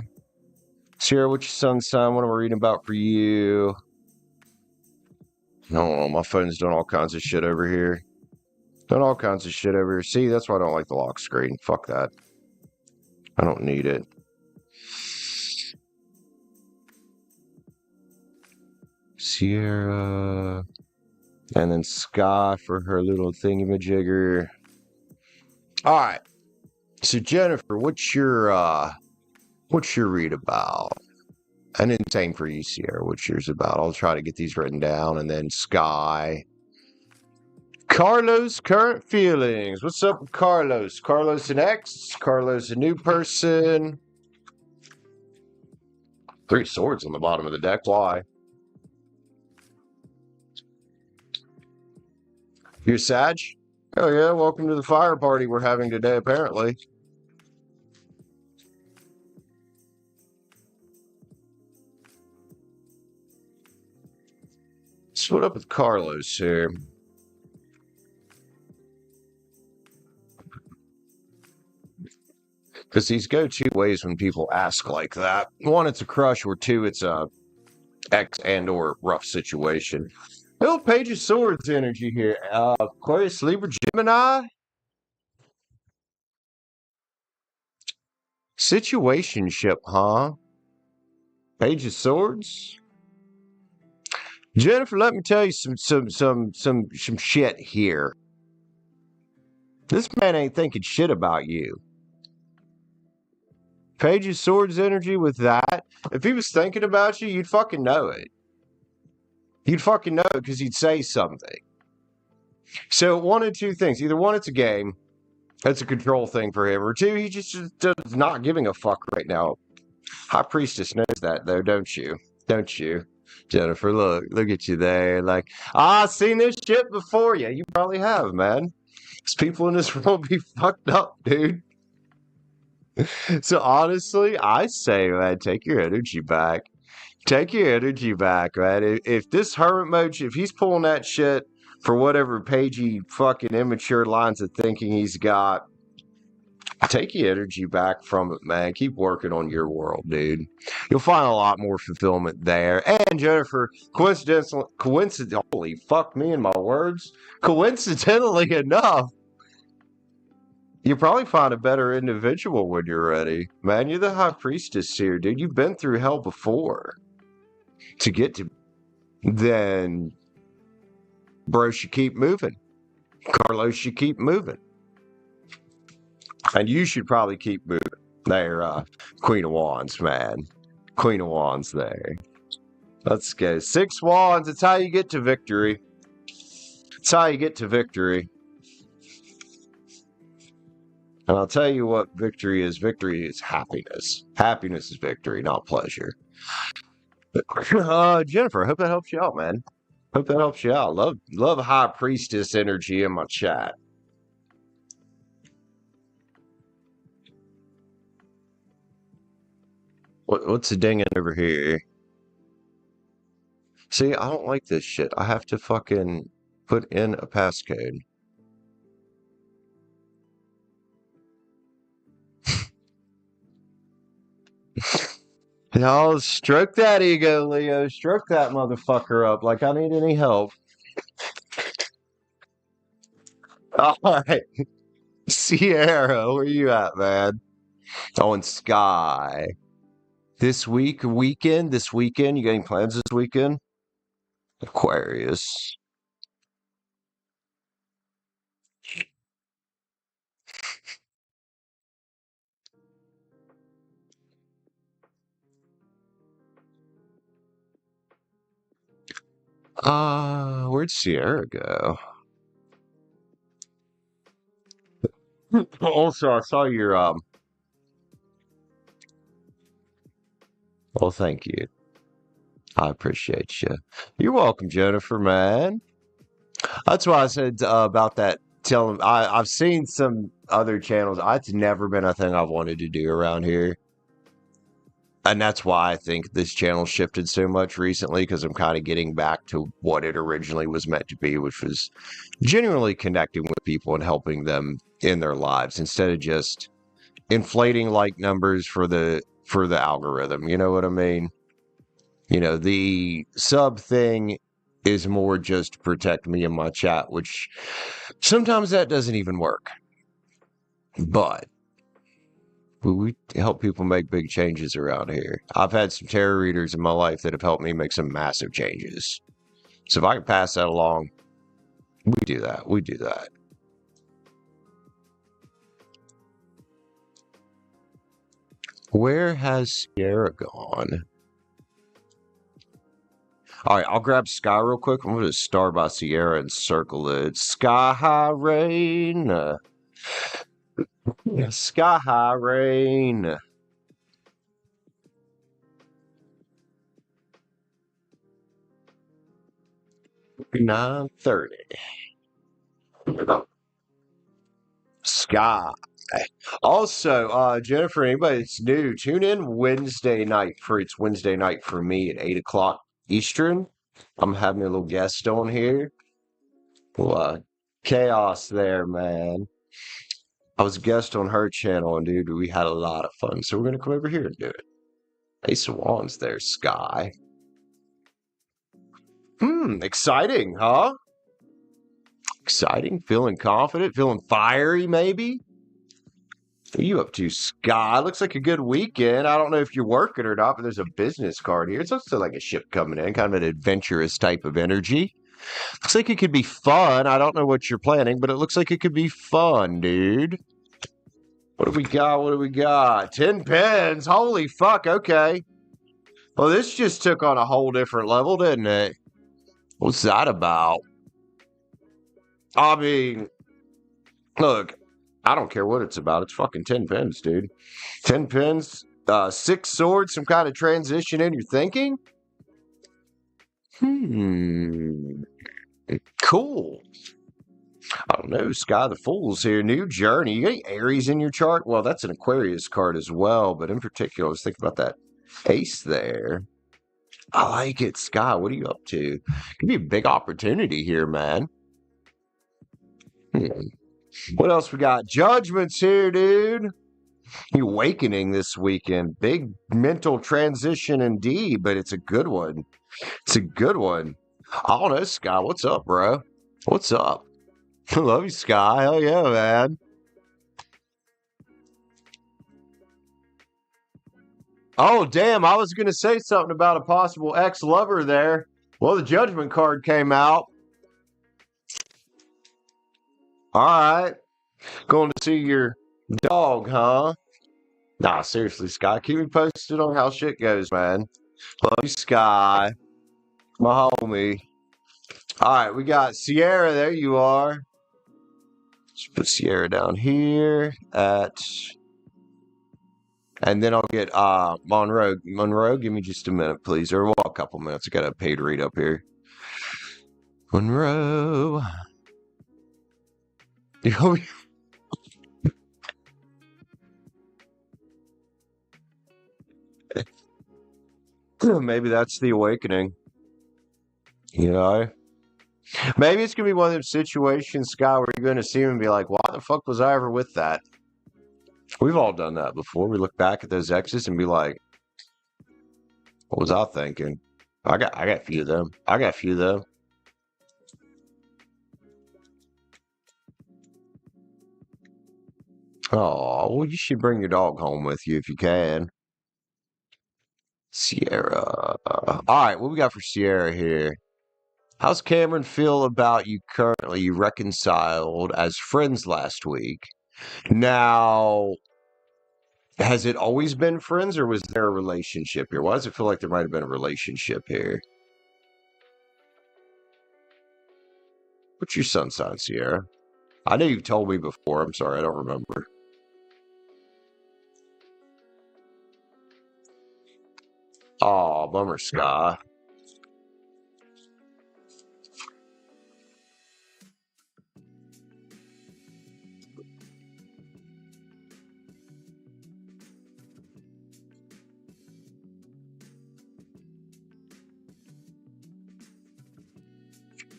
Sierra, what's your sun's sign? What am I reading about for you? No, my phone's doing all kinds of shit over here. Doing all kinds of shit over here. See, that's why I don't like the lock screen. Fuck that. I don't need it. Sierra. And then Sky for her little thingamajigger. All right. So Jennifer, what's your read about? And then same for you, Sierra. What's yours about? I'll try to get these written down. And then Sky. Carlos, current feelings. What's up with Carlos? Carlos an ex? Carlos a new person? 3 swords on the bottom of the deck. Why? You're Sag? Oh yeah, welcome to the fire party we're having today, apparently. So what up with Carlos here? Because these go 2 ways when people ask like that. 1, it's a crush, or 2, it's a X and or rough situation. Little Page of Swords energy here. Aquarius, Libra, Gemini. Situationship, huh? Page of Swords. Jennifer, let me tell you some shit here. This man ain't thinking shit about you. Page of Swords energy with that. If he was thinking about you, you'd fucking know it. You'd fucking know it because he'd say something. So 1 of 2 things. Either 1, it's a game. That's a control thing for him. Or 2, he just does not giving a fuck right now. High Priestess knows that, though, don't you? Don't you? Jennifer, look at you there. Like, I've seen this shit before. Yeah, you probably have, man. Because people in this world be fucked up, dude. So honestly, I say, man, take your energy back. Take your energy back, man. If this hermit mode, if he's pulling that shit for whatever pagey fucking immature lines of thinking he's got, take your energy back from it, man. Keep working on your world, dude. You'll find a lot more fulfillment there. And Jennifer, holy fuck me and my words. Coincidentally enough, you probably find a better individual when you're ready. Man, you're the High Priestess here, dude. You've been through hell before. To get to, then bro should keep moving. Carlos should keep moving. And you should probably keep moving. There, Queen of Wands, man. Queen of Wands there. Let's go. 6 Wands. It's how you get to victory. It's how you get to victory. And I'll tell you what victory is. Victory is happiness. Happiness is victory, not pleasure. Jennifer, I hope that helps you out, man. Hope that helps you out. Love high priestess energy in my chat. What's the dinging over here? See, I don't like this shit. I have to fucking put in a passcode. Y'all stroke that ego, Leo. Stroke that motherfucker up like I need any help. All right. Sierra, where you at, man? Oh, and Sky. This weekend, you got any plans this weekend? Aquarius. Where'd Sierra go? Also, I saw your well, thank you. I appreciate you. You're welcome, Jennifer, man. That's why I said about that. I've seen some other channels. It's never been a thing I've wanted to do around here. And that's why I think this channel shifted so much recently, because I'm kind of getting back to what it originally was meant to be, which was genuinely connecting with people and helping them in their lives instead of just inflating like numbers for the algorithm. You know what I mean? You know, the sub thing is more just to protect me and my chat, which sometimes that doesn't even work. But we help people make big changes around here. I've had some tarot readers in my life that have helped me make some massive changes. So if I can pass that along, we do that. We do that. Where has Sierra gone? All right, I'll grab Sky real quick. I'm going to start by Sierra and circle it. Sky High Rain. Sky High Rain. $9:30. Sky. Also, Jennifer, anybody that's new, tune in Wednesday night it's Wednesday night for me at 8 o'clock Eastern. I'm having a little guest on here. Well, chaos there, man. I was a guest on her channel, and dude, we had a lot of fun. So we're gonna come over here and do it. Ace of Wands there, Sky. Exciting, huh? Exciting, feeling confident, feeling fiery, maybe? What are you up to, Sky? Looks like a good weekend. I don't know if you're working or not, but there's a business card here. It's also like a ship coming in, kind of an adventurous type of energy. Looks like it could be fun. I don't know what you're planning, but it looks like it could be fun, dude. What do we got? What do we got? 10 pins. Holy fuck. Okay. Well, this just took on a whole different level, didn't it? What's that about? I mean, look, I don't care what it's about. It's fucking 10 pins, dude. 10 pins, 6 swords, some kind of transition in your thinking? Cool. I don't know. Sky the Fool's here. New journey. You got any Aries in your chart? Well, that's an Aquarius card as well. But in particular, I was thinking about that ace there. I like it. Sky, what are you up to? Could be a big opportunity here, man. What else we got? Judgment's here, dude. Awakening this weekend. Big mental transition indeed, but it's a good one. It's a good one. I don't know, Sky. What's up, bro? What's up? Love you, Sky. Hell yeah, man. Oh, damn. I was going to say something about a possible ex-lover there. Well, the judgment card came out. All right. Going to see your dog, huh? Nah, seriously, Sky. Keep me posted on how shit goes, man. Love you, Sky. My homie. All right, we got Sierra. There you are. Let's put Sierra down here at, and then I'll get Monroe. Monroe, give me just a minute, please, or well, a couple minutes. I got a paid read up here. Monroe. Maybe that's the awakening. You know? Maybe it's going to be one of those situations, Scott, where you're going to see him and be like, why the fuck was I ever with that? We've all done that before. We look back at those exes and be like, what was I thinking? I got a few of them. I got a few of them. Oh, well, you should bring your dog home with you if you can. Sierra. All right, what we got for Sierra here? How's Cameron feel about you currently? You reconciled as friends last week. Now, has it always been friends or was there a relationship here? Why does it feel like there might have been a relationship here? What's your sun sign, Sierra? I know you've told me before. I'm sorry, I don't remember. Oh, bummer, Sky.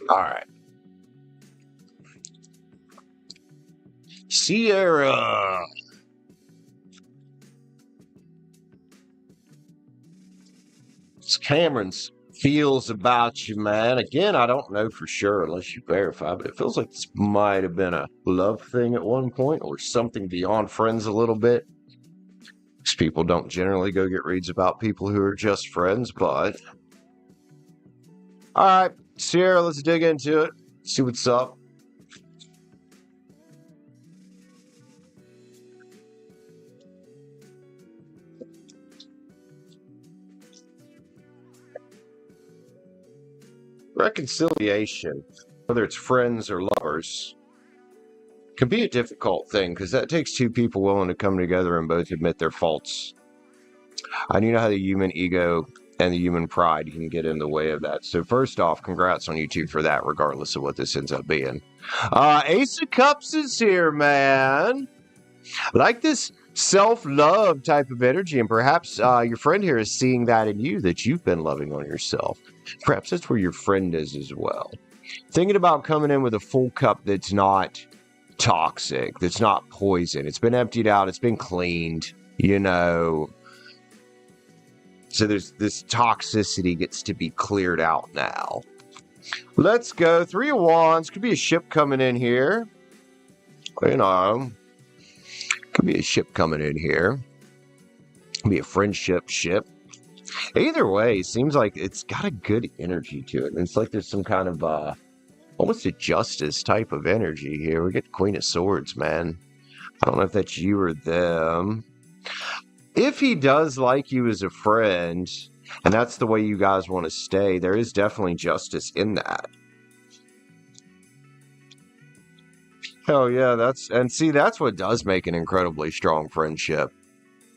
All right. Sierra. It's Cameron's feels about you, man. Again, I don't know for sure unless you verify, but it feels like this might have been a love thing at one point or something beyond friends a little bit. Because people don't generally go get reads about people who are just friends, but. All right, Sierra, let's dig into it. See what's up. Reconciliation, whether it's friends or lovers, can be a difficult thing because that takes two people willing to come together and both admit their faults. And you know how the human ego and the human pride can get in the way of that. So first off, congrats on you two for that, regardless of what this ends up being. Ace of Cups is here, man. Like this self-love type of energy, and perhaps your friend here is seeing that in you, that you've been loving on yourself. Perhaps that's where your friend is as well. Thinking about coming in with a full cup that's not toxic, that's not poison. It's been emptied out. It's been cleaned, you know. So there's this toxicity gets to be cleared out now. Let's go. 3 of Wands. Could be a ship coming in here. You know. Could be a ship coming in here. Could be a friendship ship. Either way, seems like it's got a good energy to it. It's like there's some kind of almost a justice type of energy here. We get Queen of Swords, man. I don't know if that's you or them. If he does like you as a friend, and that's the way you guys want to stay, there is definitely justice in that. Hell yeah, that's what does make an incredibly strong friendship,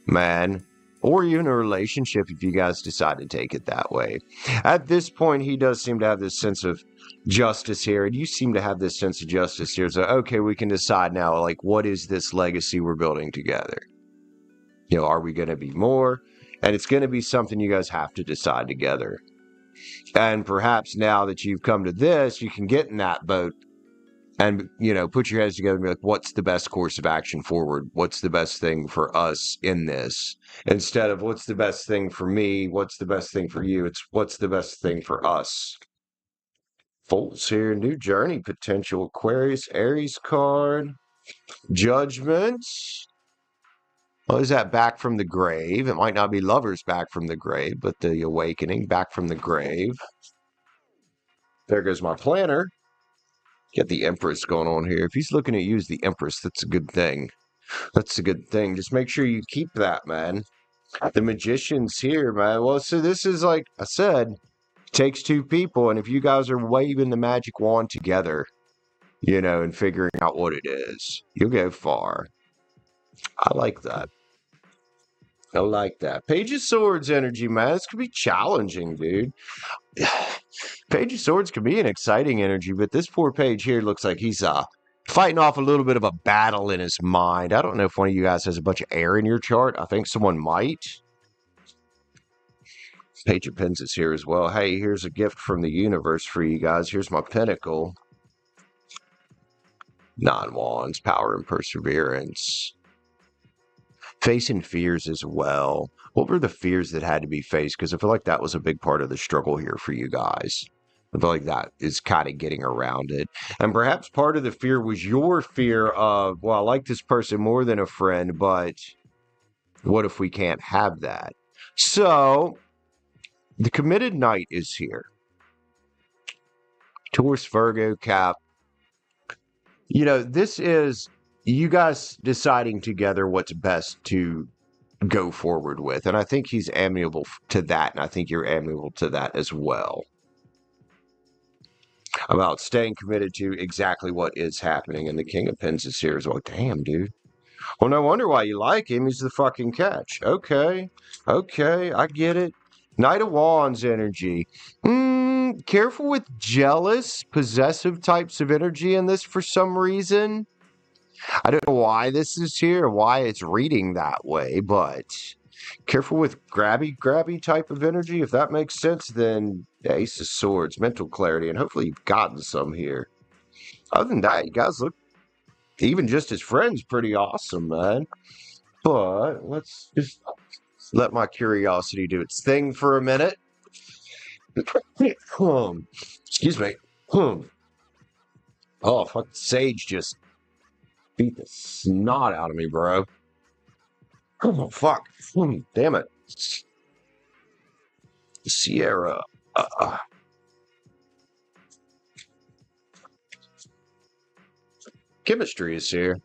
man. Or even a relationship if you guys decide to take it that way. At this point, he does seem to have this sense of justice here, and you seem to have this sense of justice here. So, okay, we can decide now, like, what is this legacy we're building together? You know, are we going to be more? And it's going to be something you guys have to decide together. And perhaps now that you've come to this, you can get in that boat and, you know, put your heads together and be like, what's the best course of action forward? What's the best thing for us in this? Instead of what's the best thing for me? What's the best thing for you? It's what's the best thing for us? Folds here, new journey potential. Aquarius, Aries card. Judgment. Well, is that back from the grave? It might not be lovers back from the grave, but the awakening back from the grave. There goes my planner. Get the Empress going on here. If he's looking at you as the Empress, that's a good thing. That's a good thing. Just make sure you keep that, man. The Magician's here, man. Well, so this is like I said, takes two people, and if you guys are waving the magic wand together, and figuring out what it is. You'll go far. I like that. I like that. Page of Swords energy, man. This could be challenging, dude. Page of Swords could be an exciting energy, but this poor page here looks like he's fighting off a little bit of a battle in his mind. I don't know if one of you guys has a bunch of air in your chart. I think someone might. Page of Pens is here as well. Hey, here's a gift from the universe for you guys. Here's my pinnacle. 9 wands, power and perseverance. Facing fears as well. What were the fears that had to be faced? Because I feel like that was a big part of the struggle here for you guys. I feel like that is kind of getting around it. And perhaps part of the fear was your fear of, well, I like this person more than a friend, but what if we can't have that? So, the committed knight is here. Taurus, Virgo, Cap. This is you guys deciding together what's best to go forward with. And I think he's amiable to that. And I think you're amiable to that as well. About staying committed to exactly what is happening. And the King of Pens is here as well. Damn, dude. Well, no wonder why you like him. He's the fucking catch. Okay, I get it. Knight of Wands energy. Careful with jealous, possessive types of energy in this for some reason. I don't know why this is here or why it's reading that way, but careful with grabby type of energy. If that makes sense, then Ace of Swords, mental clarity, and hopefully you've gotten some here. Other than that, you guys look, even just as friends, pretty awesome, man. But let's just let my curiosity do its thing for a minute. Excuse me. Oh, fuck, Sage just beat the snot out of me, bro. Oh, fuck. Damn it. Sierra. Chemistry is here.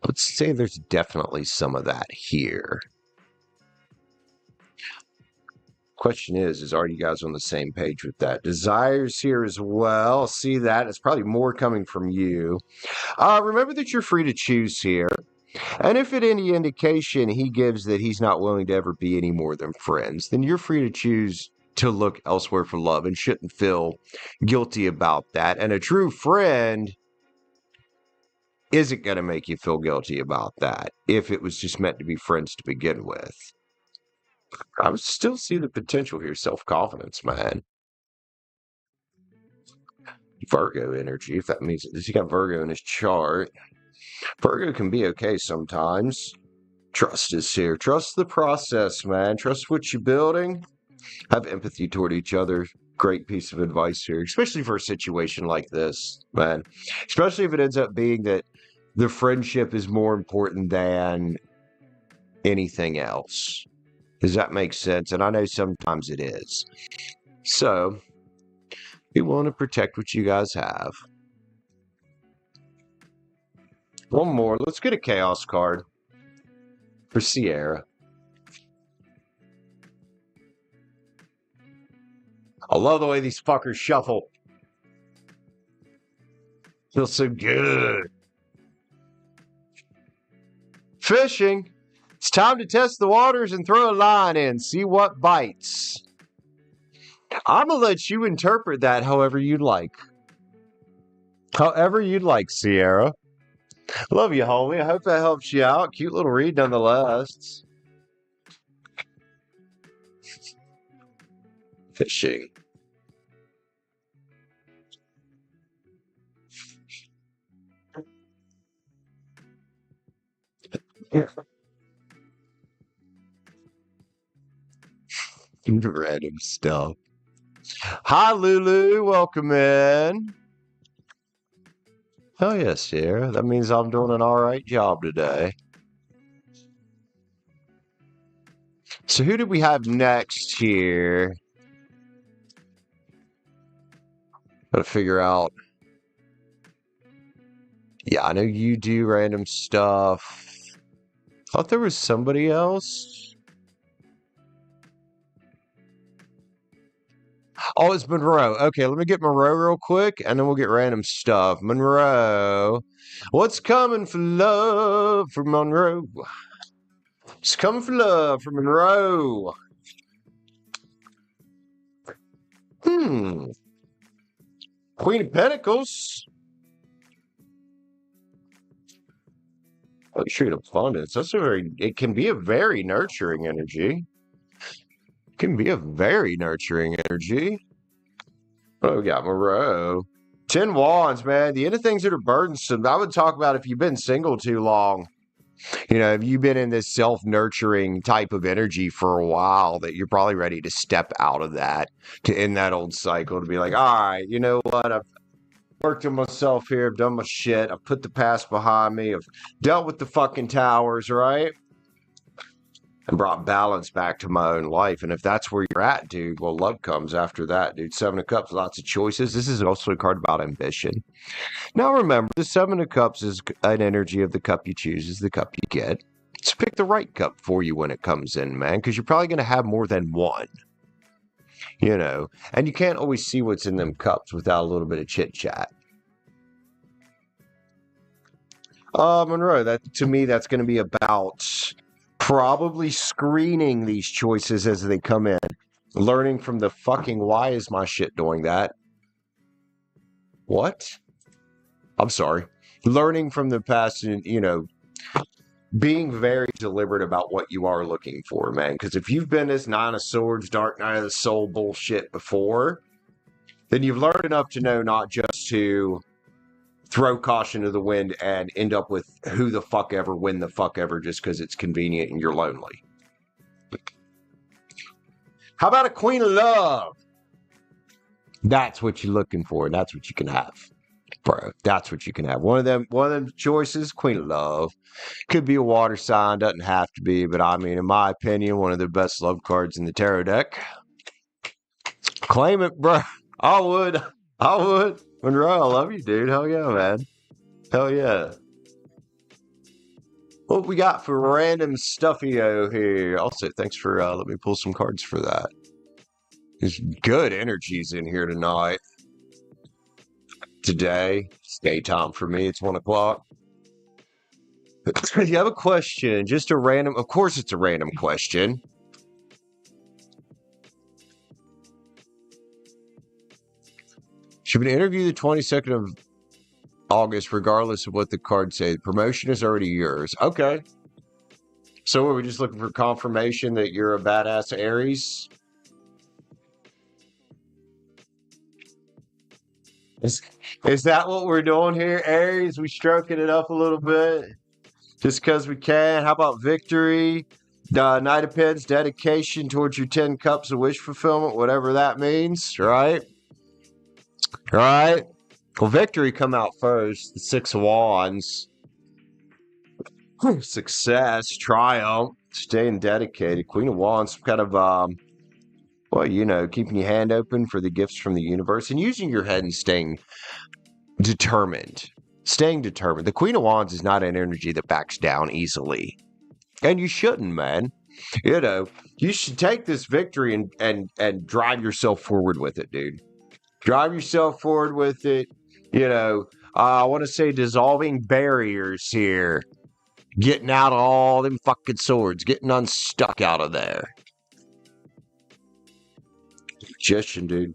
Let's say there's definitely some of that here. Question is are you guys on the same page with that? Desires here as well. See that? It's probably more coming from you. Remember that you're free to choose here. And if at any indication he gives that he's not willing to ever be any more than friends, then you're free to choose to look elsewhere for love and shouldn't feel guilty about that. And a true friend isn't going to make you feel guilty about that if it was just meant to be friends to begin with. I would still see the potential here. Self-confidence, man. Virgo energy, if that means he got Virgo in his chart. Virgo can be okay sometimes. Trust is here. Trust the process, man. Trust what you're building. Have empathy toward each other. Great piece of advice here, especially for a situation like this, man. Especially if it ends up being that the friendship is more important than anything else. Does that make sense? And I know sometimes it is. So, be willing to protect what you guys have. One more. Let's get a Chaos card for Sierra. I love the way these fuckers shuffle. Feels so good. Fishing. It's time to test the waters and throw a line in. See what bites. I'm going to let you interpret that however you'd like. However you'd like, Sierra. Love you, homie. I hope that helps you out. Cute little read nonetheless. Fishing. Random stuff. Hi, Lulu. Welcome in. Oh, yes, Sierra. That means I'm doing an all right job today. So who do we have next here? Gotta figure out. Yeah, I know you do random stuff. Thought there was somebody else. Oh, it's Monroe. Okay, let me get Monroe real quick, and then we'll get random stuff. Monroe. What's coming for love for Monroe? It's coming for love for Monroe. Queen of Pentacles. Oh, Street of Abundance. It can be a very nurturing energy. It can be a very nurturing energy. Oh, we got Moreau. 10 Wands, man. The end of things that are burdensome. I would talk about if you've been single too long. You know, if you've been in this self-nurturing type of energy for a while, that you're probably ready to step out of that, to end that old cycle, to be like, all right, you know what? I've worked on myself here. I've done my shit. I've put the past behind me. I've dealt with the fucking towers, right? And brought balance back to my own life. And if that's where you're at, dude, well, love comes after that, dude. Seven of Cups, lots of choices. This is also a card about ambition. Now, remember, the Seven of Cups is an energy of the cup you choose is the cup you get. So pick the right cup for you when it comes in, man, because you're probably going to have more than one. You know, and you can't always see what's in them cups without a little bit of chit-chat. Monroe, that to me, that's going to be about probably screening these choices as they come in. Learning from the fucking, why is my shit doing that? What? I'm sorry. Learning from the past and, you know, being very deliberate about what you are looking for, man. Because if you've been this Nine of Swords, Dark Night of the Soul bullshit before, then you've learned enough to know not just to throw caution to the wind and end up with who the fuck ever, when the fuck ever, just because it's convenient and you're lonely. How about a Queen of Love? That's what you're looking for, and that's what you can have, bro. That's what you can have. One of them choices, Queen of Love. Could be a water sign, doesn't have to be, but I mean, in my opinion, one of the best love cards in the tarot deck. Claim it, bro. I would. Monroe, I love you, dude. Hell yeah, man. Hell yeah. What we got for random stuffio here? Also, thanks for letting me pull some cards for that. There's good energies in here tonight. Today, it's daytime for me. It's 1 o'clock. If you have a question, just a random, of course it's a random question. Should we interview the 22nd of August, regardless of what the cards say? The promotion is already yours. Okay. So are we just looking for confirmation that you're a badass Aries? Is that what we're doing here, Aries? We stroking it up a little bit? Just because we can? How about victory? Knight of Pens, dedication towards your 10 cups of wish fulfillment, whatever that means, right? Right? Well, victory come out first. The 6 of Wands. Success, triumph, staying dedicated. Queen of Wands, kind of, well, you know, keeping your hand open for the gifts from the universe and using your head and staying determined. Staying determined. The Queen of Wands is not an energy that backs down easily. And you shouldn't, man. You know, you should take this victory and drive yourself forward with it, dude. Drive yourself forward with it. You know, I want to say dissolving barriers here. Getting out of all them fucking swords. Getting unstuck out of there. Magician, dude.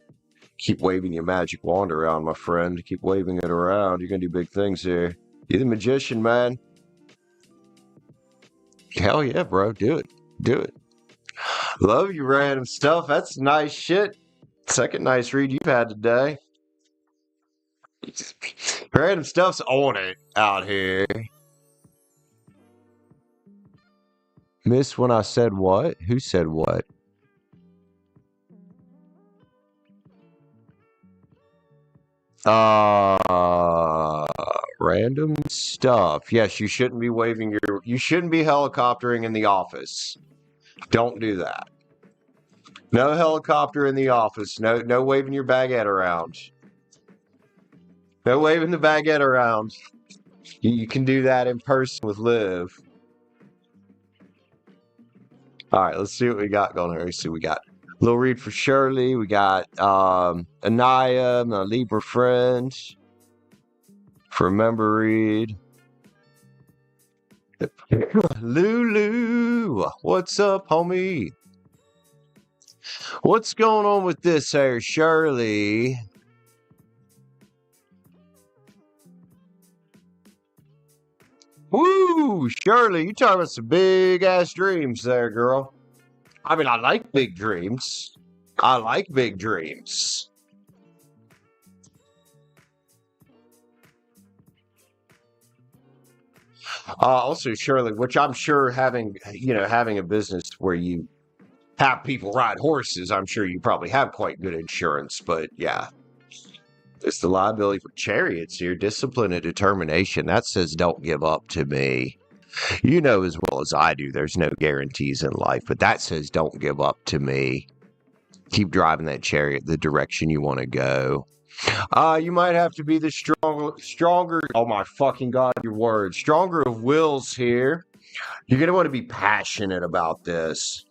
Keep waving your magic wand around, my friend. Keep waving it around. You're going to do big things here. You're the magician, man. Hell yeah, bro. Do it. Do it. Love you, random stuff. That's nice shit. Second nice read you've had today. Random stuff's on it out here. Miss when I said what? Who said what? Random stuff. Yes, you shouldn't be waving you shouldn't be helicoptering in the office. Don't do that. No helicopter in the office. No waving your baguette around. No waving the baguette around. You can do that in person with Liv. All right, let's see what we got going here. Let's see what we got. Little read for Shirley. We got Ania, my Libra friend. For a member read. Lulu, what's up, homie? What's going on with this here, Shirley? Woo, Shirley, you talking about some big ass dreams there, girl. I mean, I like big dreams. I like big dreams. Also, Shirley, which I'm sure having a business where you have people ride horses, I'm sure you probably have quite good insurance. But yeah, it's the liability for chariots here. Discipline and determination. That says don't give up to me. You know as well as I do, there's no guarantees in life, but that says don't give up to me. Keep driving that chariot the direction you want to go. You might have to be the stronger. Oh my fucking God, your words. Stronger of wills here. You're going to want to be passionate about this.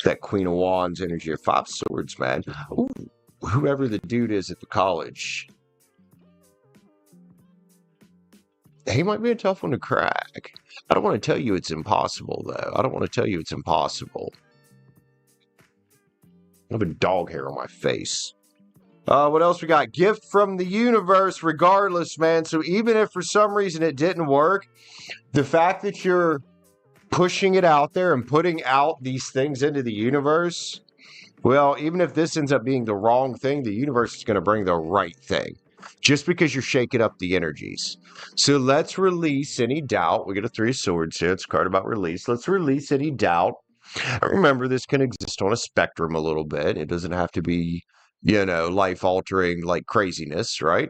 That Queen of Wands energy of 5 swords, man. Ooh, whoever the dude is at the college. He might be a tough one to crack. I don't want to tell you it's impossible, though. I don't want to tell you it's impossible. I have a dog hair on my face. What else we got? Gift from the universe, regardless, man. So even if for some reason it didn't work, the fact that you're pushing it out there and putting out these things into the universe, well, even if this ends up being the wrong thing, the universe is going to bring the right thing. Just because you're shaking up the energies. So let's release any doubt. We get a 3 of swords here. It's a card about release. Let's release any doubt. And remember, this can exist on a spectrum a little bit. It doesn't have to be, life-altering like craziness, right?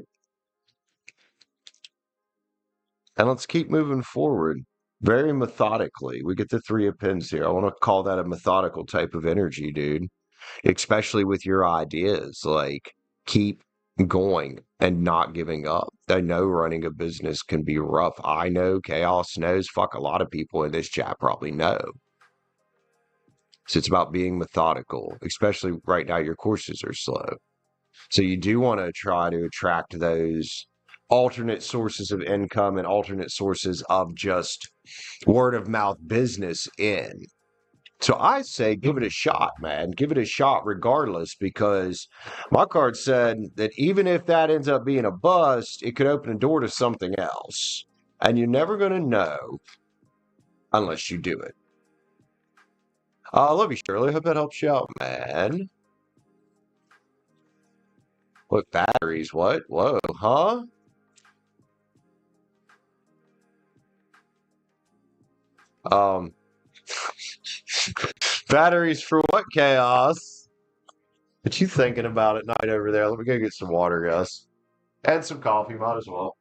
And let's keep moving forward very methodically. We get the 3 of Pens here. I want to call that a methodical type of energy, dude. Especially with your ideas. Like, keep going and not giving up. I know running a business can be rough. I know Chaos knows. Fuck, a lot of people in this chat probably know. So it's about being methodical, especially right now your courses are slow. So you do want to try to attract those alternate sources of income and alternate sources of just word of mouth business in. So I say give it a shot, man. Give it a shot regardless, because my card said that even if that ends up being a bust, it could open a door to something else. And you're never going to know unless you do it. I love you, Shirley. Hope that helps you out, man. What batteries? What? Whoa, huh? Batteries for what, Chaos? What you thinking about at night over there? Let me go get some water, Gus. And some coffee, might as well.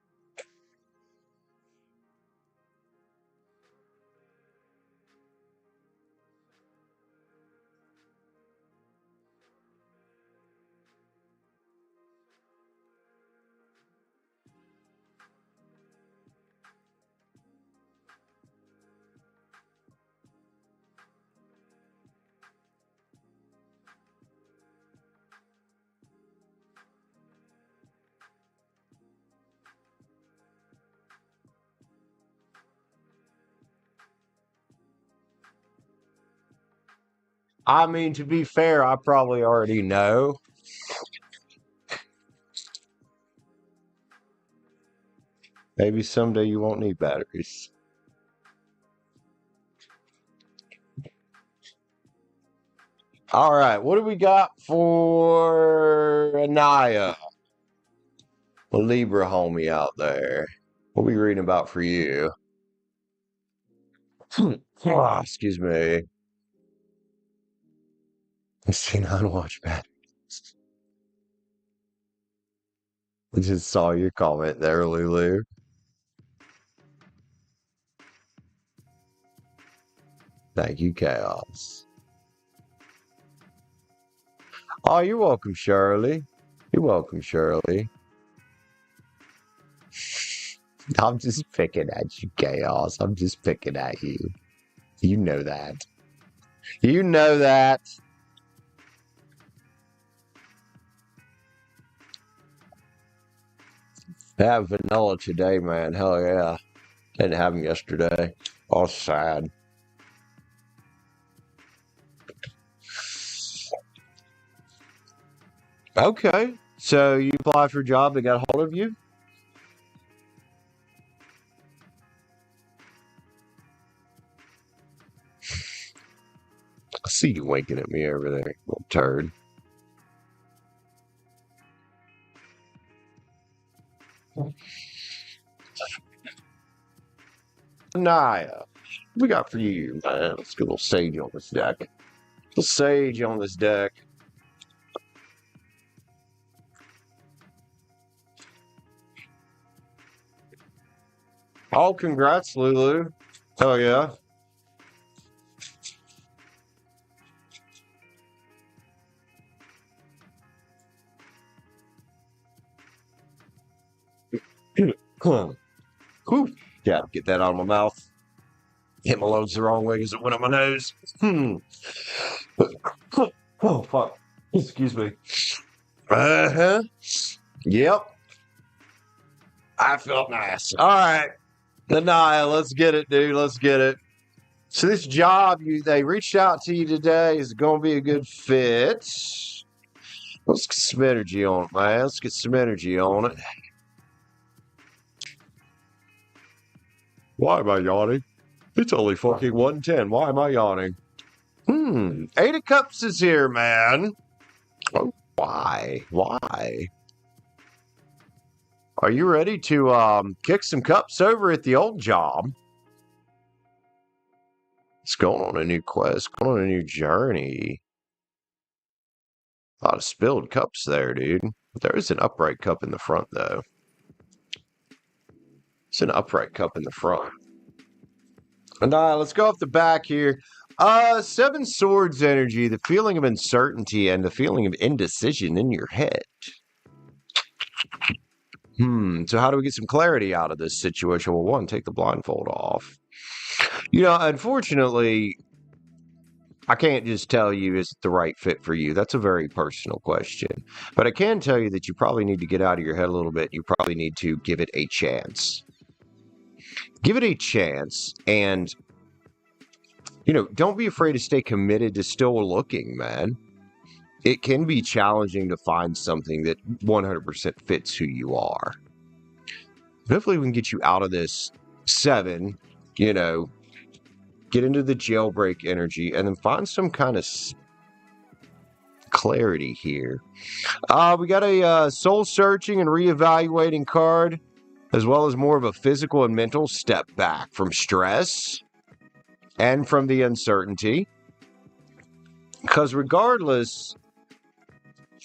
I mean, to be fair, I probably already know. Maybe someday you won't need batteries. All right, what do we got for Anaya? A Libra homie out there. What are we reading about for you? Excuse me. See, non-watch batteries. I just saw your comment there, Lulu. Thank you, Chaos. Oh, you're welcome, Shirley. You're welcome, Shirley. I'm just picking at you, Chaos. I'm just picking at you. You know that. You know that. Have vanilla today, man. Hell yeah. Didn't have them yesterday. All sad. Okay. So you applied for a job that got a hold of you? I see you winking at me over there, little turd. Ania, we got for you, man. Let's get a little sage on this deck. A little sage on this deck. Oh, congrats, Lulu. Oh, yeah. Whew. Yeah, get that out of my mouth. Hit my loads the wrong way because it went up my nose. Oh, fuck. Excuse me. Uh-huh. Yep. I felt nice. All right. Ania, let's get it, dude. Let's get it. So this job they reached out to you today is going to be a good fit. Let's get some energy on it, man. Let's get some energy on it. Why am I yawning? It's only fucking 1:10. Why am I yawning? Eight of Cups is here, man. Oh, why? Why? Are you ready to kick some cups over at the old job? It's going on a new quest, going on a new journey. A lot of spilled cups there, dude. There is an upright cup in the front, though. It's an upright cup in the front. And let's go off the back here. Seven Swords energy, the feeling of uncertainty and the feeling of indecision in your head. So how do we get some clarity out of this situation? Well, one, take the blindfold off. You know, unfortunately, I can't just tell you is it the right fit for you. That's a very personal question. But I can tell you that you probably need to get out of your head a little bit. You probably need to give it a chance. Give it a chance and, you know, don't be afraid to stay committed to still looking, man. It can be challenging to find something that 100% fits who you are. Hopefully we can get you out of this 7, you know, get into the jailbreak energy, and then find some kind of clarity here. We got a soul-searching and reevaluating card, as well as more of a physical and mental step back from stress and from the uncertainty. Because regardless,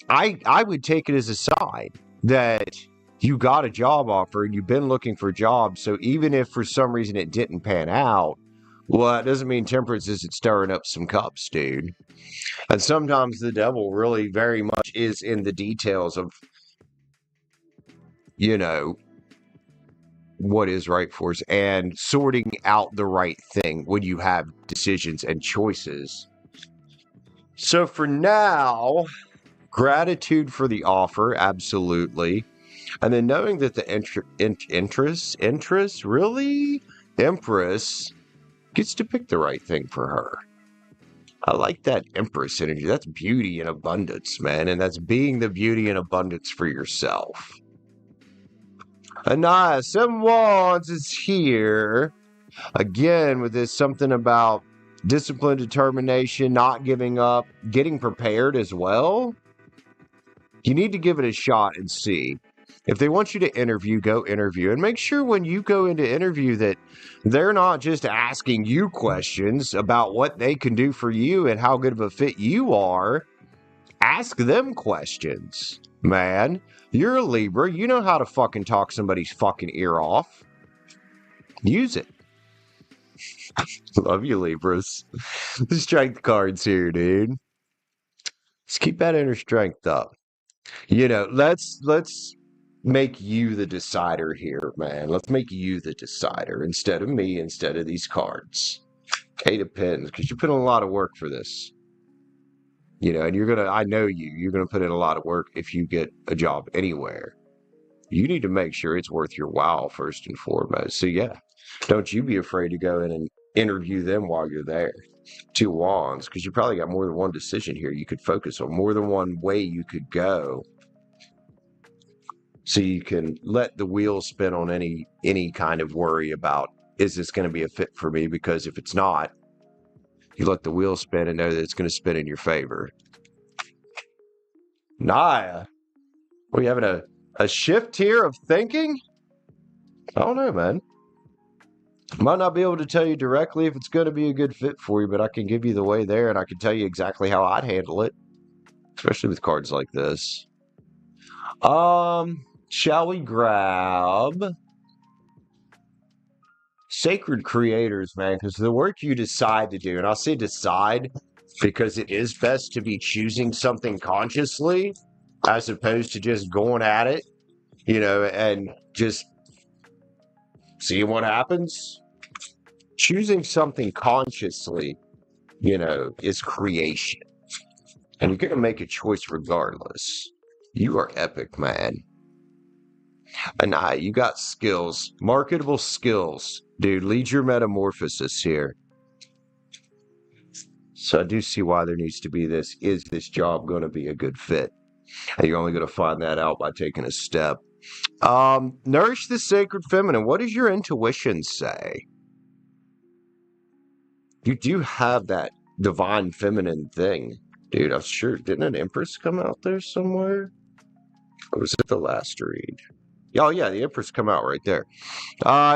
I would take it as a sign that you got a job offer and you've been looking for jobs. So even if for some reason it didn't pan out, well, that doesn't mean temperance isn't stirring up some cups, dude. And sometimes the devil really very much is in the details of, you know, what is right for us and sorting out the right thing when you have decisions and choices. So for now, gratitude for the offer, absolutely. And then knowing that the Empress gets to pick the right thing for her. I like that Empress energy. That's beauty and abundance, man. And that's being the beauty and abundance for yourself. Ania, 7 Wands is here. Again, with this something about discipline, determination, not giving up, getting prepared as well. You need to give it a shot and see. If they want you to interview, go interview. And make sure when you go into interview that they're not just asking you questions about what they can do for you and how good of a fit you are. Ask them questions, man. You're a Libra. You know how to fucking talk somebody's fucking ear off. Use it. Love you, Libras. The strength cards here, dude. Let's keep that inner strength up. You know, let's make you the decider here, man. Let's make you the decider instead of me, instead of these cards. 8 of Pens, because you put in a lot of work for this. You know, and I know you're going to put in a lot of work if you get a job anywhere. You need to make sure it's worth your while first and foremost. So yeah, don't you be afraid to go in and interview them while you're there. Two wands, because you probably got more than one decision here you could focus on, more than one way you could go. So you can let the wheel spin on any kind of worry about, is this going to be a fit for me? Because if it's not, you let the wheel spin and know that it's going to spin in your favor. Nia, we having a shift here of thinking? I don't know, man. Might not be able to tell you directly if it's going to be a good fit for you, but I can give you the way there, and I can tell you exactly how I'd handle it, especially with cards like this. Shall we grab Sacred Creators, man? Because the work you decide to do, and I'll say decide because it is best to be choosing something consciously as opposed to just going at it, and just seeing what happens. Choosing something consciously, is creation. And you're going to make a choice regardless. You are epic, man. And you got skills, marketable skills. Dude, lead your metamorphosis here. So I do see why there needs to be this. Is this job going to be a good fit? And you're only going to find that out by taking a step. Nourish the sacred feminine. What does your intuition say? You do have that divine feminine thing. Dude, I'm sure. Didn't an Empress come out there somewhere? Or was it the last read? Oh, yeah, the Empress come out right there.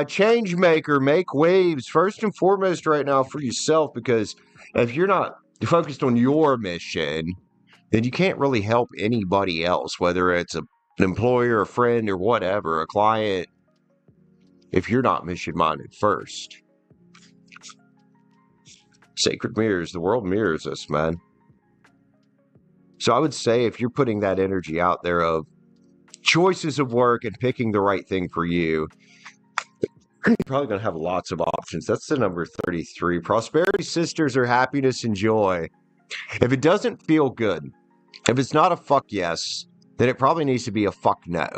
Change maker, make waves. First and foremost right now for yourself, because if you're not focused on your mission, then you can't really help anybody else, whether it's an employer, a friend, or whatever, a client, if you're not mission-minded first. Sacred mirrors, the world mirrors us, man. So I would say if you're putting that energy out there of choices of work and picking the right thing for you, you're probably going to have lots of options. That's the number 33. Prosperity sisters are happiness and joy. If it doesn't feel good, if it's not a fuck yes, then it probably needs to be a fuck no.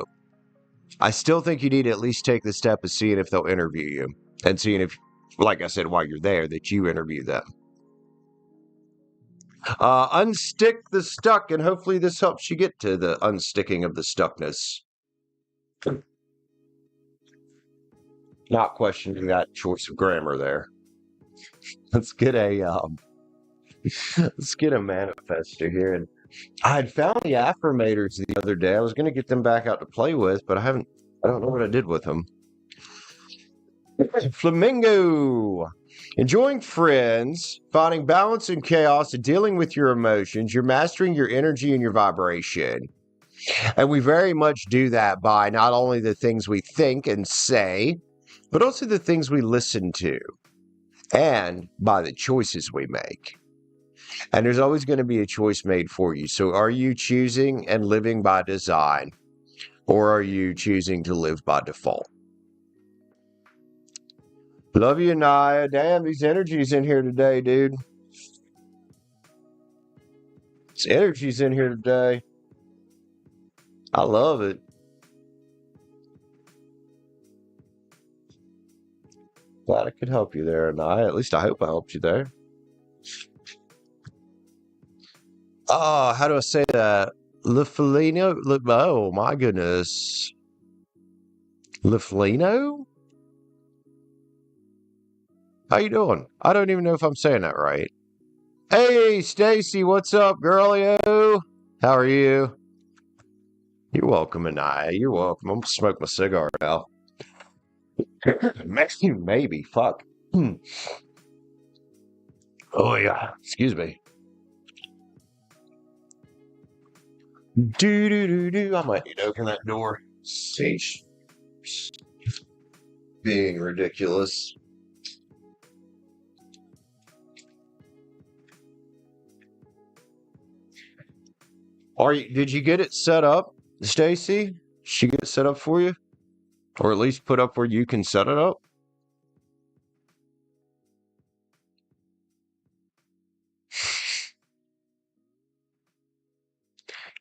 I still think you need to at least take the step of seeing if they'll interview you and seeing if, like I said, while you're there, that you interview them. Unstick the stuck, and hopefully this helps you get to the unsticking of the stuckness. Not questioning that choice of grammar there. Let's get a manifester here. And I had found the affirmators the other day. I was going to get them back out to play with, but I don't know what I did with them. Flamingo. Enjoying friends, finding balance in chaos, and dealing with your emotions. You're mastering your energy and your vibration. And we very much do that by not only the things we think and say, but also the things we listen to, and by the choices we make. And there's always going to be a choice made for you. So are you choosing and living by design, or are you choosing to live by default? Love you, Nia. Damn, these energies in here today, dude. This energy's in here today. I love it. Glad I could help you there, Nia. At least I hope I helped you there. Oh, how do I say that? Lefalino? Oh, my goodness. Lefalino? How you doing? I don't even know if I'm saying that right. Hey, Stacie, what's up, girlio? How are you? You're welcome, Ania. You're welcome. I'm gonna smoke my cigar now. Maybe. Fuck. Oh, yeah. Excuse me. Do. I might need to open that door. Sheesh. Being ridiculous. Did you get it set up, Stacie? Did she get it set up for you? Or at least put up where you can set it up?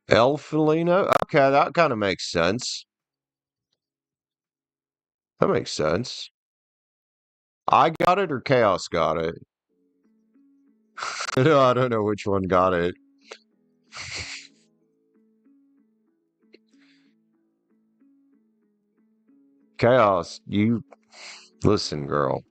El Felino? Okay, that kind of makes sense. That makes sense. I got it or Chaos got it? No, I don't know which one got it. Chaos, you listen, girl.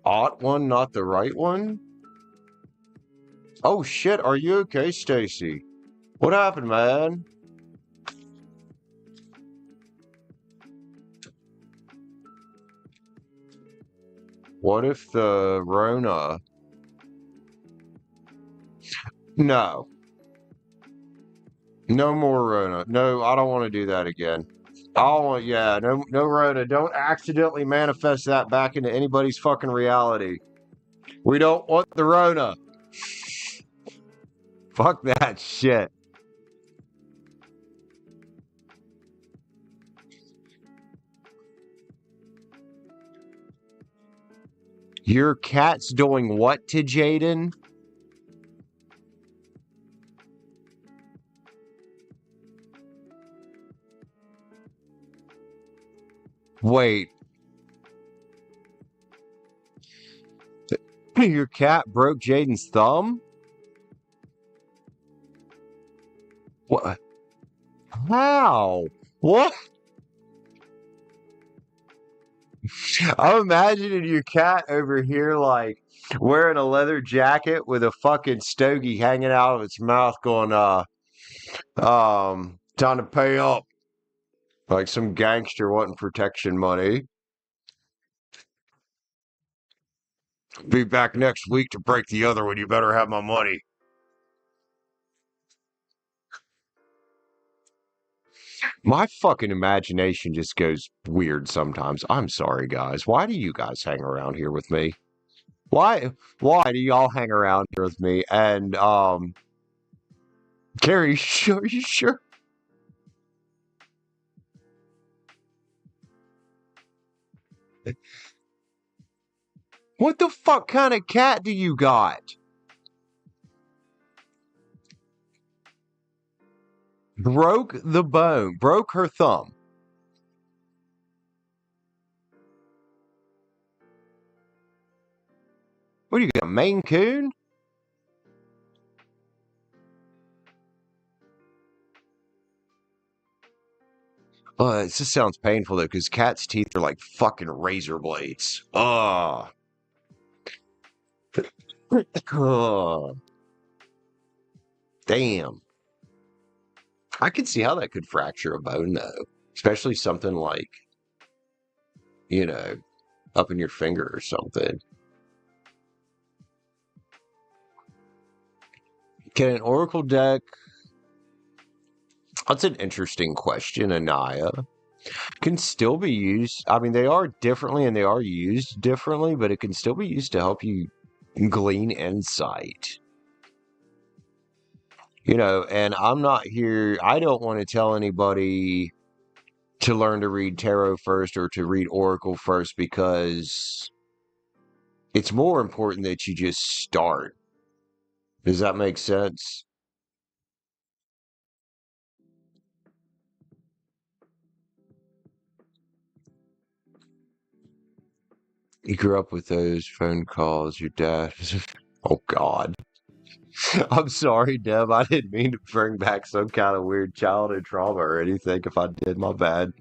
Ought one, not the right one? Oh shit, are you okay, Stacie? What happened, man? What if the Rona? No. No more Rona. No, I don't want to do that again. I don't want, yeah, no Rona. Don't accidentally manifest that back into anybody's fucking reality. We don't want the Rona. Fuck that shit. Your cat's doing what to Jaden? Wait. Your cat broke Jaden's thumb? What? How? What? I'm imagining your cat over here, like, wearing a leather jacket with a fucking stogie hanging out of its mouth going, time to pay up. Like some gangster wanting protection money. Be back next week to break the other one. You better have my money. My fucking imagination just goes weird sometimes. I'm sorry, guys. Why do you guys hang around here with me? Why do y'all hang around here with me? And Carrie, sure you sure? What the fuck kind of cat do you got? Broke the bone, broke her thumb. What do you got, a Maine Coon? It just sounds painful though, because cats' teeth are like fucking razor blades. Ugh. Ugh. Damn. I could see how that could fracture a bone though, especially something like, you know, up in your finger or something. Can an oracle deck? That's an interesting question, Ania. Can still be used. I mean, they are differently and they are used differently, but it can still be used to help you glean insight. You know, and I'm not here, I don't want to tell anybody to learn to read tarot first or to read oracle first because it's more important that you just start. Does that make sense? You grew up with those phone calls, your dad. Oh, God. I'm sorry, Deb. I didn't mean to bring back some kind of weird childhood trauma or anything. If I did, my bad.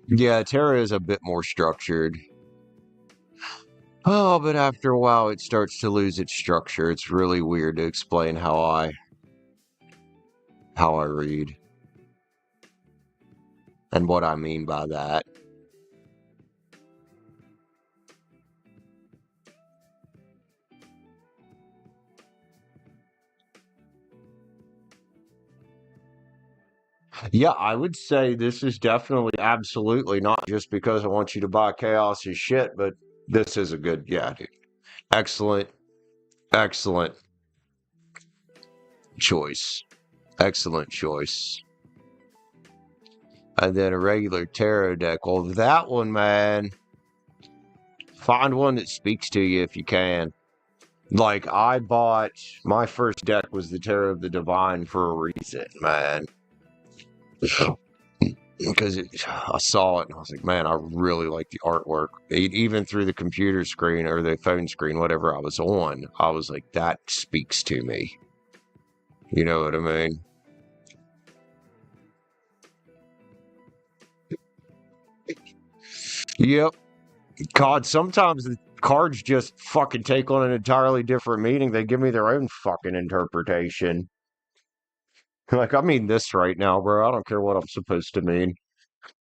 Yeah, tarot is a bit more structured. Oh, but after a while, it starts to lose its structure. It's really weird to explain how I read and what I mean by that. Yeah, I would say this is definitely absolutely not just because I want you to buy Chaos's shit, but this is a good, yeah, dude. Excellent, excellent. choice. Excellent choice. And then a regular tarot deck. Well, that one, man, find one that speaks to you if you can. Like, I bought, my first deck was the Tarot of the Divine for a reason, man. Because I saw it and I was like, man, I really like the artwork. Even through the computer screen or the phone screen, whatever I was on, I was like, that speaks to me. You know what I mean? Yep. God, sometimes the cards just fucking take on an entirely different meaning. They give me their own fucking interpretation. Like, I mean this right now, bro. I don't care what I'm supposed to mean.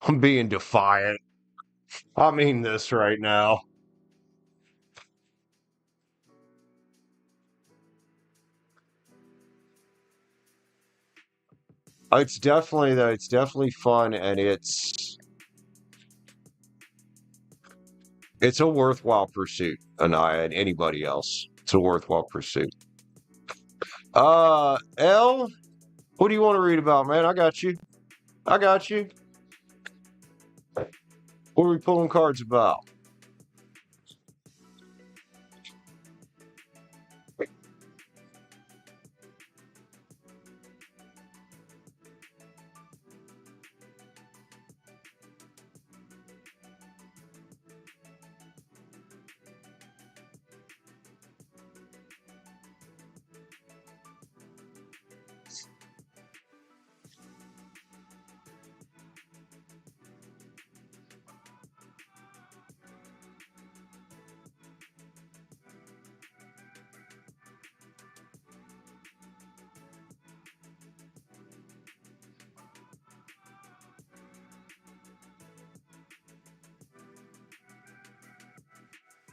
I'm being defiant. I mean this right now. It's definitely, though, it's definitely fun, and it's a worthwhile pursuit, Ania, and anybody else. It's a worthwhile pursuit. L, what do you want to read about, man? I got you. I got you. What are we pulling cards about?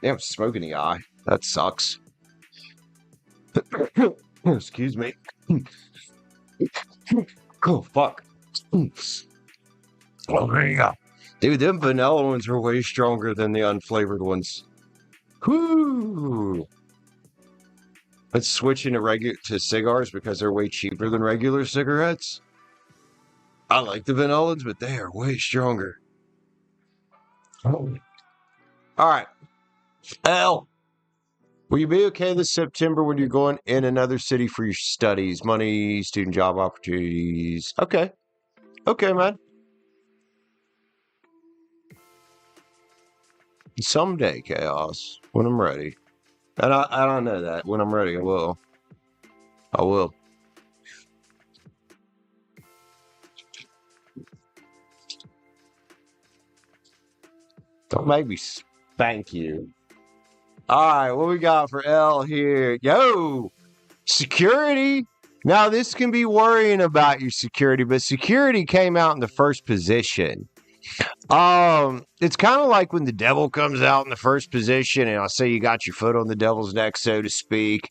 Damn, smoke in the eye. That sucks. Excuse me. Oh, fuck. Oh, yeah. Dude, them vanilla ones are way stronger than the unflavored ones. Whoo! Let's switch to cigars because they're way cheaper than regular cigarettes. I like the vanillas, but they are way stronger. Oh. All right. L, will you be okay this September when you're going in another city for your studies, money, student job opportunities? Okay. Okay, man. Someday, Chaos, when I'm ready. And I don't know that. When I'm ready, I will. I will. Don't make me spank you. All right, what we got for L here? Yo, security. Now, this can be worrying about your security, but security came out in the first position. It's kind of like when the devil comes out in the first position, and I say you got your foot on the devil's neck, so to speak.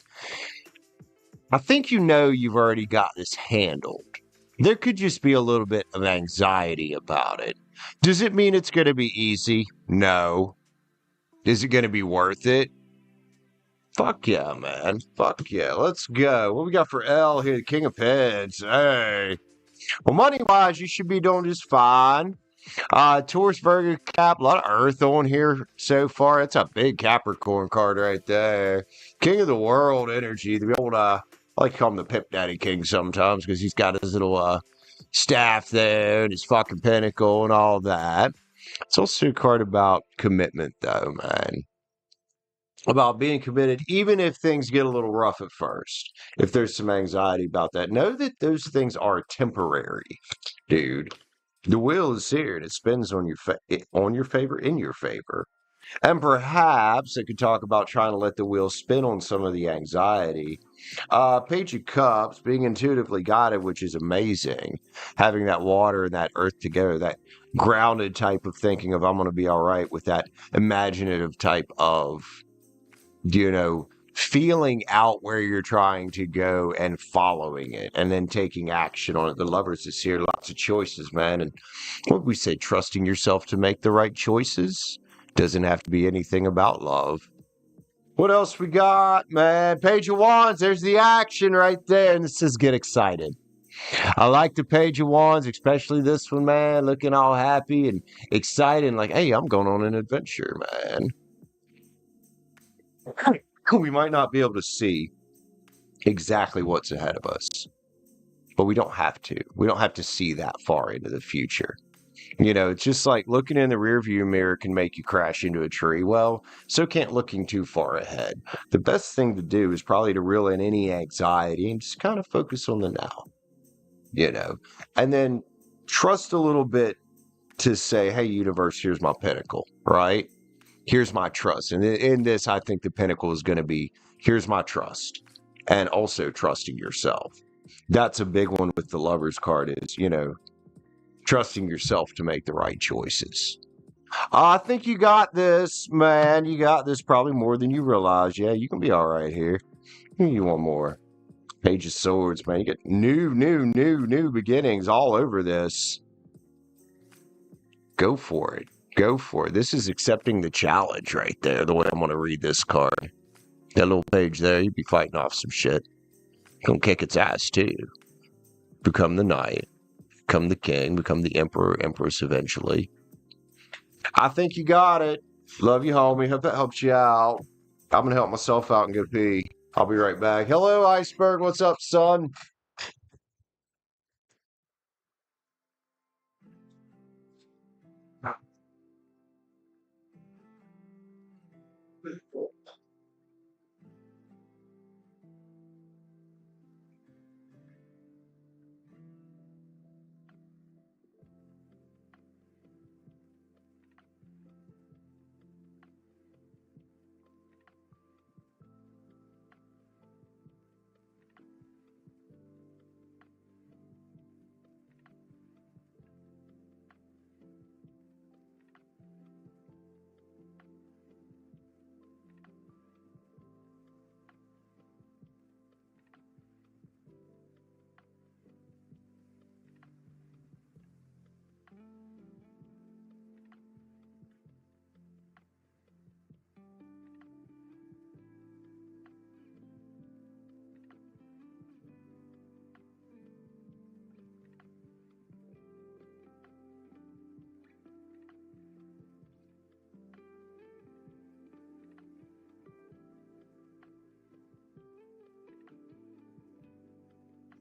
I think you know you've already got this handled. There could just be a little bit of anxiety about it. Does it mean it's going to be easy? No. Is it going to be worth it? Fuck yeah, man. Fuck yeah. Let's go. What we got for L here? The King of Pens. Hey. Well, money-wise, you should be doing just fine. Taurus Virgo cap. A lot of Earth on here so far. That's a big Capricorn card right there. King of the World energy. The old, I like to call him the Pip Daddy King sometimes because he's got his little staff there and his fucking pinnacle and all that. It's also a card about commitment, though, man. About being committed, even if things get a little rough at first. If there's some anxiety about that, know that those things are temporary, dude. The wheel is here, and it spins on your favor, in your favor. And perhaps it could talk about trying to let the wheel spin on some of the anxiety. Page of Cups, being intuitively guided, which is amazing. Having that water and that earth together, that grounded type of thinking of I'm going to be all right with that imaginative type of, feeling out where you're trying to go and following it and then taking action on it. The Lovers is here, lots of choices, man. And what we say, trusting yourself to make the right choices doesn't have to be anything about love. What else we got, man? Page of Wands. There's the action right there. And this says get excited. I like the Page of Wands, especially this one, man. Looking all happy and excited. Like, hey, I'm going on an adventure, man. We might not be able to see exactly what's ahead of us, but we don't have to. We don't have to see that far into the future. You know, it's just like looking in the rearview mirror can make you crash into a tree. Well, so can't looking too far ahead. The best thing to do is probably to reel in any anxiety and just kind of focus on the now, you know, and then trust a little bit to say, hey, universe, here's my pinnacle, right? Here's my trust. And in this, I think the pinnacle is going to be, here's my trust, and also trusting yourself. That's a big one with the Lover's card is, you know, trusting yourself to make the right choices. I think you got this, man. You got this probably more than you realize. Yeah, you can be all right here. You want more. Page of Swords, man. You get new beginnings all over this. Go for it. Go for it. This is accepting the challenge right there, the way I'm going to read this card. That little page there, you'd be fighting off some shit. Gonna kick its ass, too. Become the knight. Become the king. Become the emperor, empress eventually. I think you got it. Love you, homie. Hope that helps you out. I'm going to help myself out and go pee. I'll be right back. Hello, Iceberg. What's up, son?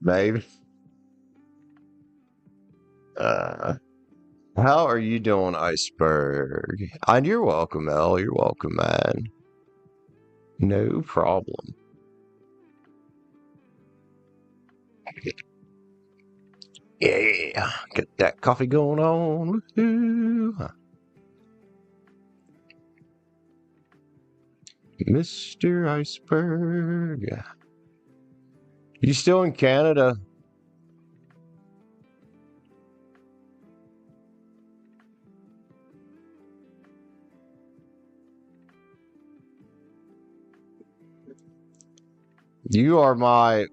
Babe. How are you doing, Iceberg? And you're welcome, Elle. You're welcome, man. No problem. Yeah, get that coffee going on. Woo-hoo. Mr. Iceberg. You still in Canada? You are my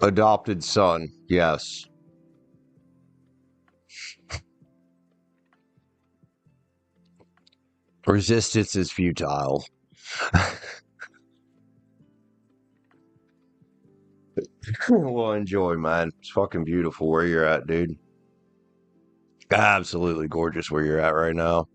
adopted son. Yes. Resistance is futile. Well, enjoy, man. It's fucking beautiful where you're at, dude. Absolutely gorgeous where you're at right now.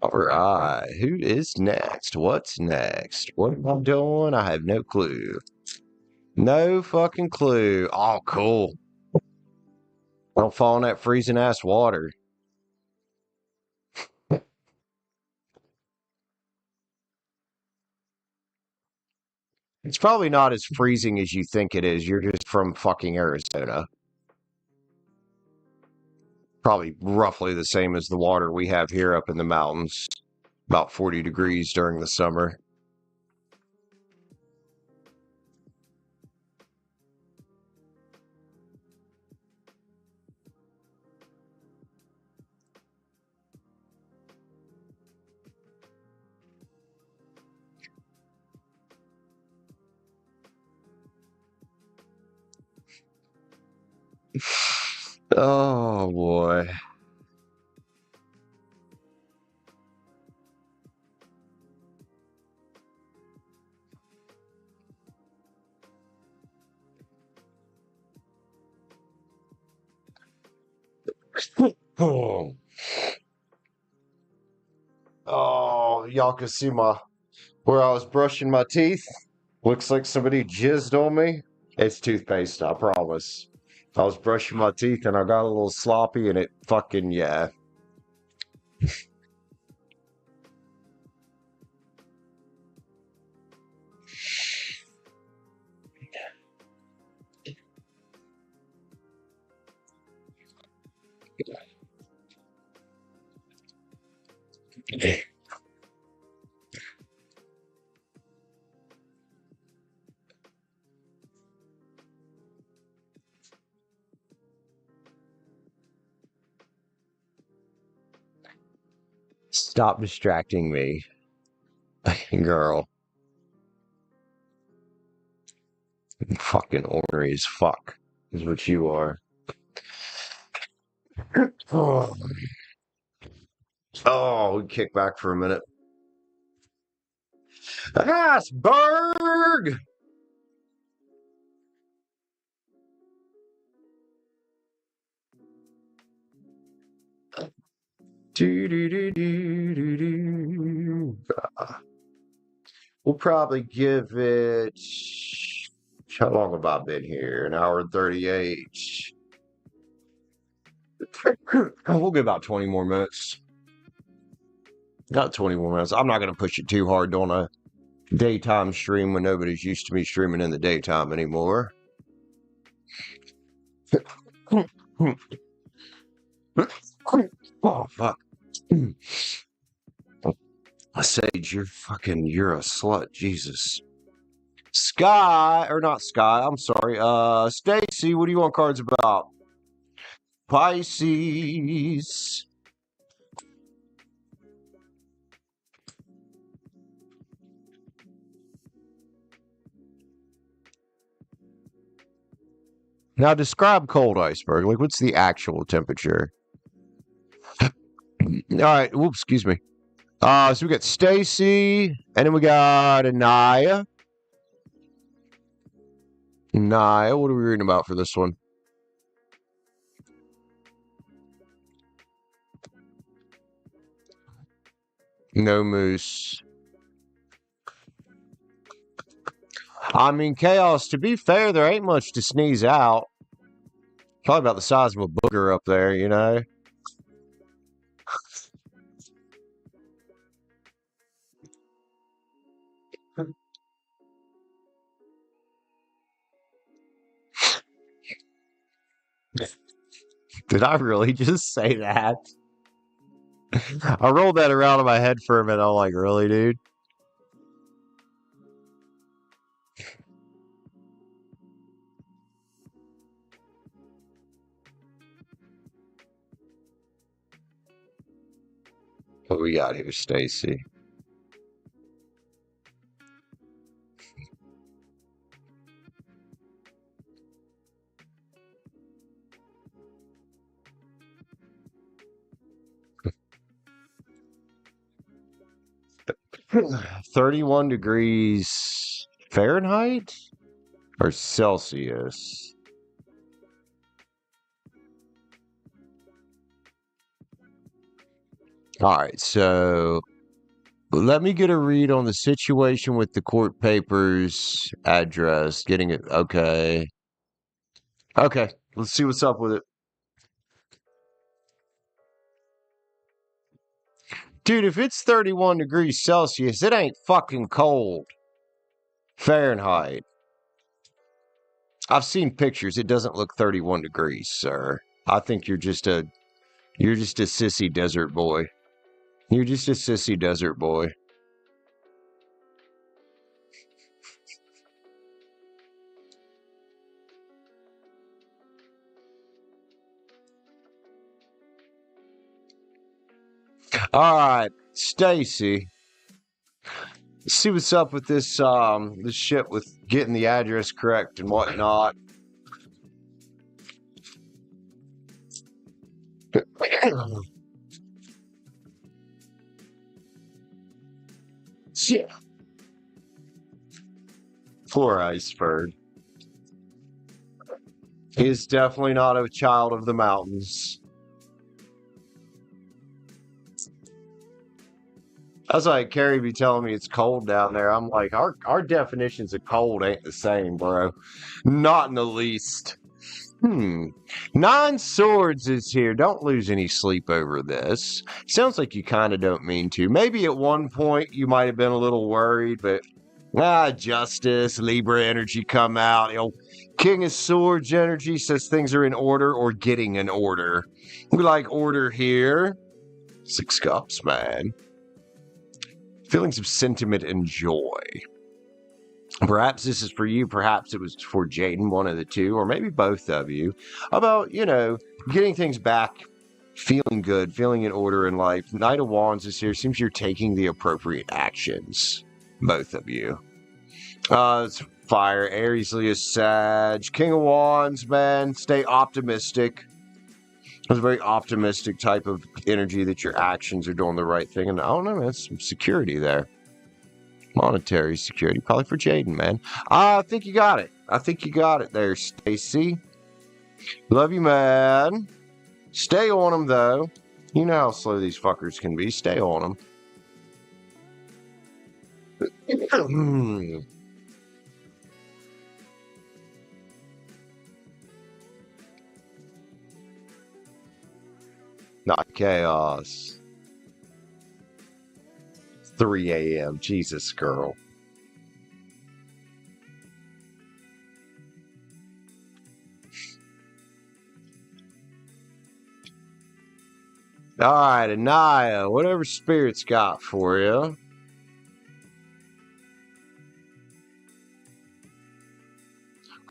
All right. Who is next? What's next? What am I doing? I have no clue. No fucking clue. Oh, cool. Don't fall in that freezing ass water. It's probably not as freezing as you think it is. You're just from fucking Arizona. Probably roughly the same as the water we have here up in the mountains. About 40 degrees during the summer. Oh boy. Oh, y'all can see where I was brushing my teeth. Looks like somebody jizzed on me. It's toothpaste, I promise. I was brushing my teeth and I got a little sloppy and it fucking, yeah. Stop distracting me, girl. Fucking ornery as fuck is what you are. Oh, we kick back for a minute. Asperg! We'll probably give it. How long have I been here? An hour and 38. We'll give about 20 more minutes. Not 20 more minutes. I'm not going to push it too hard on a daytime stream when nobody's used to me streaming in the daytime anymore. Oh, fuck. Sage, you're a slut. Jesus. Sky, or not Sky, I'm sorry. Stacie, what do you want cards about? Pisces. Now describe cold iceberg. Like, what's the actual temperature? All right. Whoops, excuse me. So we got Stacie, and then we got Ania. Nia, what are we reading about for this one? No moose. I mean, chaos, to be fair, there ain't much to sneeze out. Probably about the size of a booger up there, you know? Did I really just say that? I rolled that around in my head for a minute. I'm like, really, dude? What we got here, Stacie? $31 degrees Fahrenheit or Celsius? All right, so let me get a read on the situation with the court papers address. Getting it. Okay. Okay, let's see what's up with it. Dude, if it's 31 degrees Celsius, it ain't fucking cold. Fahrenheit. I've seen pictures. It doesn't look 31 degrees, sir. I think you're just a sissy desert boy. You're just a sissy desert boy. All right, Stacie. See what's up with this this shit with getting the address correct and whatnot. Yeah. Poor Iceberg. He's definitely not a child of the mountains. That's like Carrie be telling me it's cold down there. I'm like, our definitions of cold ain't the same, bro. Not in the least. 9 swords is here. Don't lose any sleep over this. Sounds like you kind of don't mean to. Maybe at one point you might have been a little worried, but justice, Libra energy come out. King of Swords energy says things are in order or getting in order. We like order here. 6 cups, man. Feelings of sentiment and joy. Perhaps this is for you. Perhaps it was for Jaden, one of the two, or maybe both of you. About, getting things back, feeling good, feeling in order in life. Knight of Wands is here. Seems you're taking the appropriate actions. Both of you. It's fire. Aries, Leo, Sag. King of Wands, man. Stay optimistic. It's a very optimistic type of energy that your actions are doing the right thing. And I don't know, man, some security there. Monetary security, probably for Jaden, man. I think you got it. I think you got it there, Stacie. Love you, man. Stay on them, though. You know how slow these fuckers can be. Stay on them. Not chaos. 3 a.m. Jesus, girl. All right, Ania, whatever Spirit's got for you.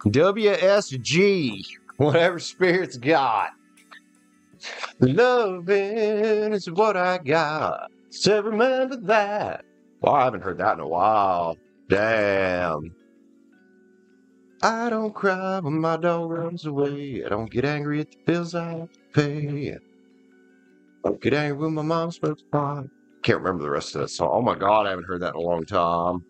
WSG, whatever Spirit's got. Loving is what I got. So remember that. Well, I haven't heard that in a while. Damn. I don't cry when my dog runs away. I don't get angry at the bills I pay. I don't get angry when my mom smokes pot. Can't remember the rest of that song. Oh my God, I haven't heard that in a long time.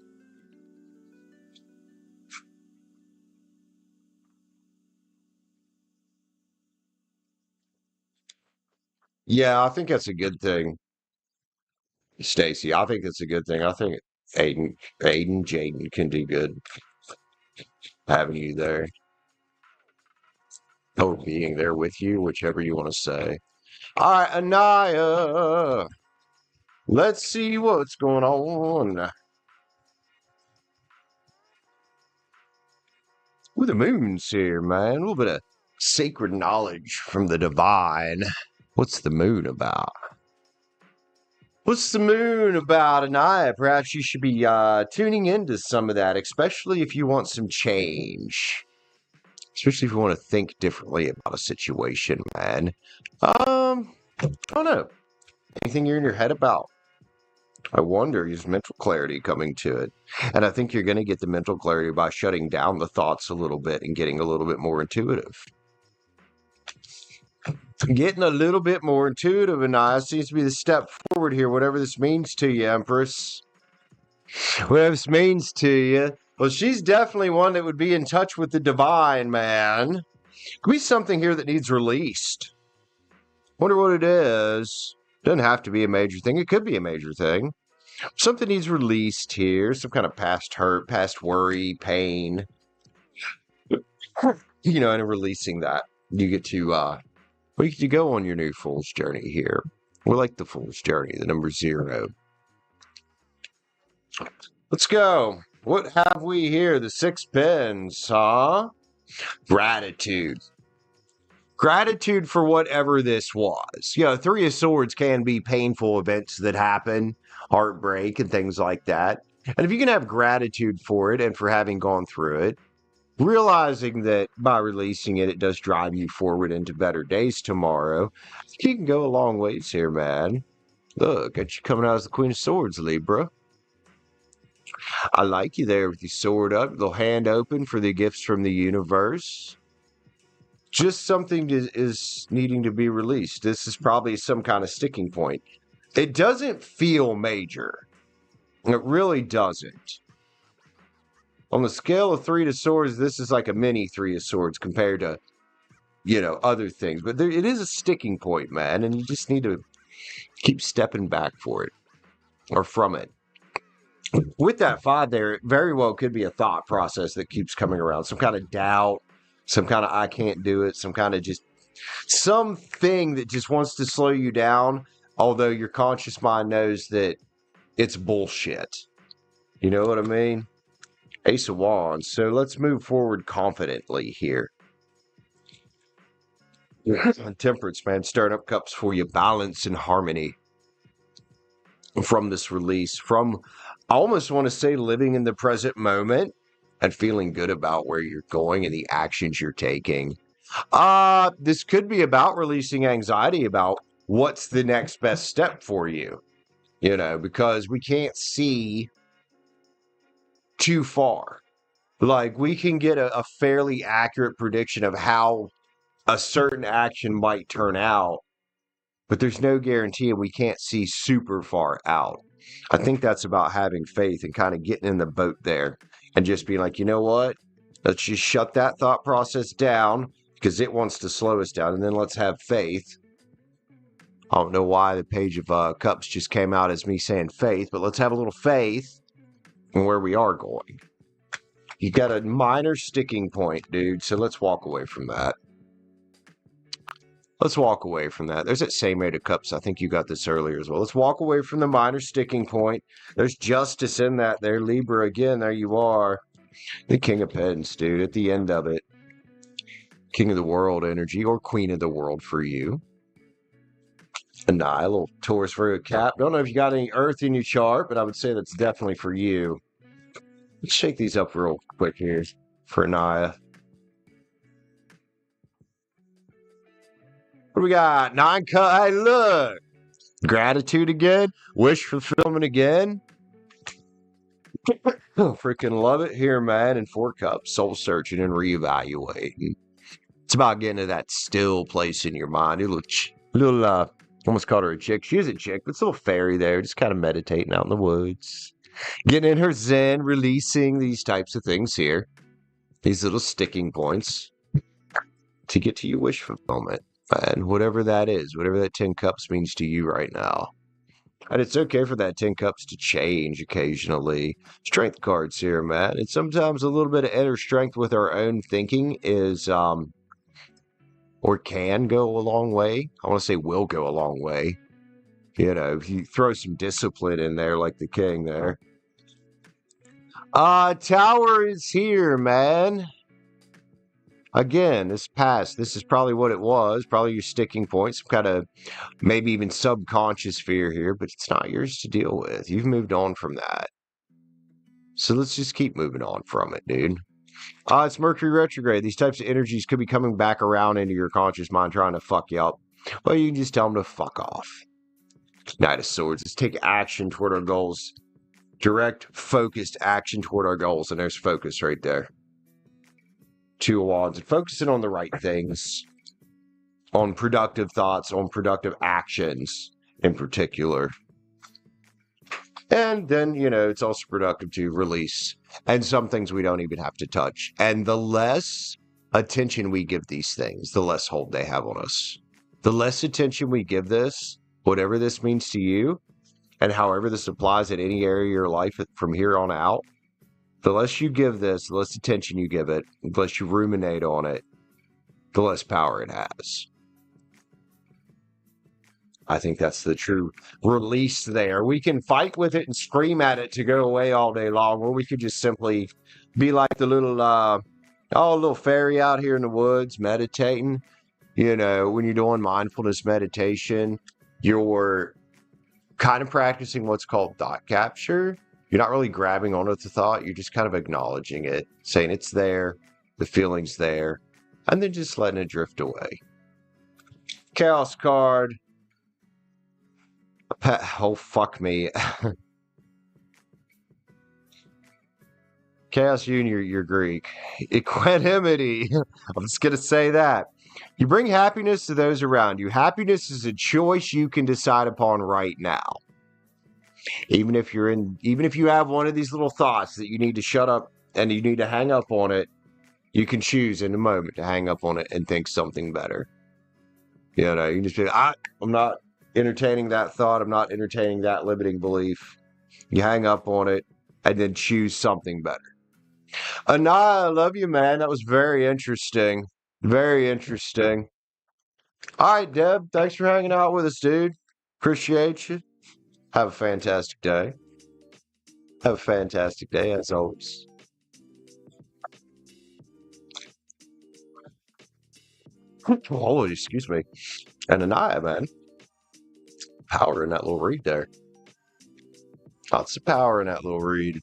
Yeah, I think that's a good thing, Stacie. I think that's a good thing. I think Jaden can do good having you there or being there with you, whichever you want to say. All right, Ania. Let's see what's going on. Ooh, the moon's here, man. A little bit of sacred knowledge from the divine. What's the moon about? What's the moon about, Ania? Perhaps you should be tuning into some of that, especially if you want some change. Especially if you want to think differently about a situation, man. I don't know. Anything you're in your head about? I wonder, is mental clarity coming to it? And I think you're going to get the mental clarity by shutting down the thoughts a little bit and getting a little bit more intuitive. Getting a little bit more intuitive, and I seems to be the step forward here, whatever this means to you, Empress. Whatever this means to you. Well, she's definitely one that would be in touch with the divine, man. Could be something here that needs released. Wonder what it is. Doesn't have to be a major thing. It could be a major thing. Something needs released here. Some kind of past hurt, past worry, pain. And releasing that. You get to you get to go on your new Fool's Journey here. We're like the Fool's Journey, the number 0. Let's go. What have we here? The 6 pins, huh? Gratitude. Gratitude for whatever this was. 3 of Swords can be painful events that happen, heartbreak and things like that. And if you can have gratitude for it and for having gone through it, realizing that by releasing it, it does drive you forward into better days tomorrow, you can go a long ways here, man. Look, at you coming out as the Queen of Swords, Libra. I like you there with your sword up, little hand open for the gifts from the universe. just something is needing to be released. This is probably some kind of sticking point. It doesn't feel major. It really doesn't. On the scale of 3 of Swords, this is like a mini 3 of Swords compared to, other things. But it is a sticking point, man, and you just need to keep stepping back for it or from it. With that 5 there, it very well could be a thought process that keeps coming around. Some kind of doubt, some kind of I can't do it, some kind of just something that just wants to slow you down, although your conscious mind knows that it's bullshit. You know what I mean? Ace of Wands. So let's move forward confidently here. Temperance, man. Stirring up cups for you. Balance and harmony from this release. From, I almost want to say, living in the present moment and feeling good about where you're going and the actions you're taking. This could be about releasing anxiety about what's the next best step for you. Because we can't see too far. Like, we can get a fairly accurate prediction of how a certain action might turn out, but there's no guarantee, and we can't see super far out. I think that's about having faith and kind of getting in the boat there and just being like, you know what? Let's just shut that thought process down because it wants to slow us down, and then let's have faith. I don't know why the Page of Cups just came out as me saying faith, but let's have a little faith in where we are going. You got a minor sticking point, dude, so let's walk away from that. Let's walk away from that. There's that same Eight of Cups. I think you got this earlier as well. Let's walk away from the minor sticking point. There's justice in that there, Libra. Again, there you are. The King of Pens, dude, at the end of it. King of the World energy, or Queen of the World for you. Ania, a little Taurus for a cap. Don't know if you got any Earth in your chart, but I would say that's definitely for you. Let's shake these up real quick here for Ania. What do we got? 9 cups. Hey, look. Gratitude again. Wish fulfillment again. Freaking love it here, man. And 4 cups. Soul searching and reevaluating. It's about getting to that still place in your mind. A little almost called her a chick. She is a chick, but it's a little fairy there. Just kind of meditating out in the woods. Getting in her zen, releasing these types of things here. These little sticking points to get to your wish fulfillment. And whatever that is, whatever that 10 cups means to you right now. And it's okay for that 10 cups to change occasionally. Strength cards here, man. And sometimes a little bit of inner strength with our own thinking is, or can go a long way. I want to say will go a long way. If you throw some discipline in there like the king there. Tower is here, man. Again, this past, this is probably what it was. Probably your sticking point. Some kind of maybe even subconscious fear here, but it's not yours to deal with. You've moved on from that. So let's just keep moving on from it, dude. It's Mercury retrograde. These types of energies could be coming back around into your conscious mind trying to fuck you up. Well, you can just tell them to fuck off. Knight of Swords. Let's take action toward our goals. Direct, focused action toward our goals. And there's focus right there. 2 of Wands. And focusing on the right things. On productive thoughts. On productive actions in particular. And then, it's also productive to release. And some things we don't even have to touch. And the less attention we give these things, the less hold they have on us. The less attention we give this, whatever this means to you, and however this applies in any area of your life from here on out, the less you give this, the less attention you give it, the less you ruminate on it, the less power it has. I think that's the true release there. We can fight with it and scream at it to go away all day long, or we could just simply be like the little fairy out here in the woods meditating. When you're doing mindfulness meditation, you're kind of practicing what's called thought capture. You're not really grabbing onto the thought. You're just kind of acknowledging it, saying it's there, the feeling's there, and then just letting it drift away. Chaos card. Oh, fuck me. Chaos Junior, you're Greek. Equanimity. I'm just going to say that. You bring happiness to those around you. Happiness is a choice you can decide upon right now. Even if you have one of these little thoughts that you need to shut up and you need to hang up on it, you can choose in a moment to hang up on it and think something better. You can just be, I'm not entertaining that thought. I'm not entertaining that limiting belief. You hang up on it and then choose something better. Ania, I love you, man. That was very interesting. Very interesting. All right, Deb. Thanks for hanging out with us, dude. Appreciate you. Have a fantastic day. Have a fantastic day, as always. Oh, excuse me. And Ania, man. Power in that little read there. Lots of power in that little read.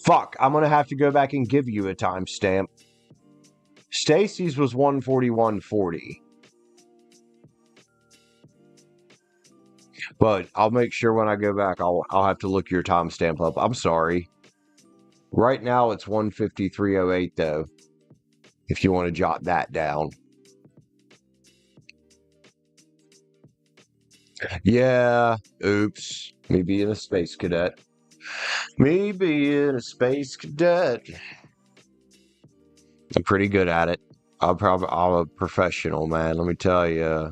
Fuck. I'm gonna have to go back and give you a timestamp. Stacie's was 141.40. But I'll make sure when I go back, I'll have to look your timestamp up. I'm sorry. Right now it's 153.08 though. If you want to jot that down. Yeah. Oops. Me being a space cadet. Me being a space cadet. I'm pretty good at it. I'm a professional, man. Let me tell you.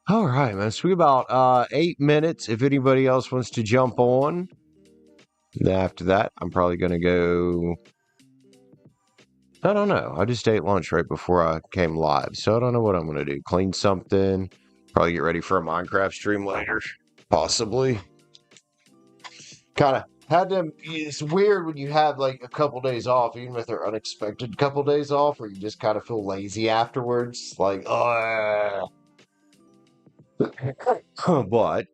All right, man. So we got about 8 minutes. If anybody else wants to jump on, then after that, I'm probably gonna go. I don't know. I just ate lunch right before I came live, so I don't know what I'm gonna do. Clean something. Probably get ready for a Minecraft stream later, possibly. Kind of had them. It's weird when you have like a couple days off, even if they're unexpected couple days off, where you just kind of feel lazy afterwards. Like, oh. But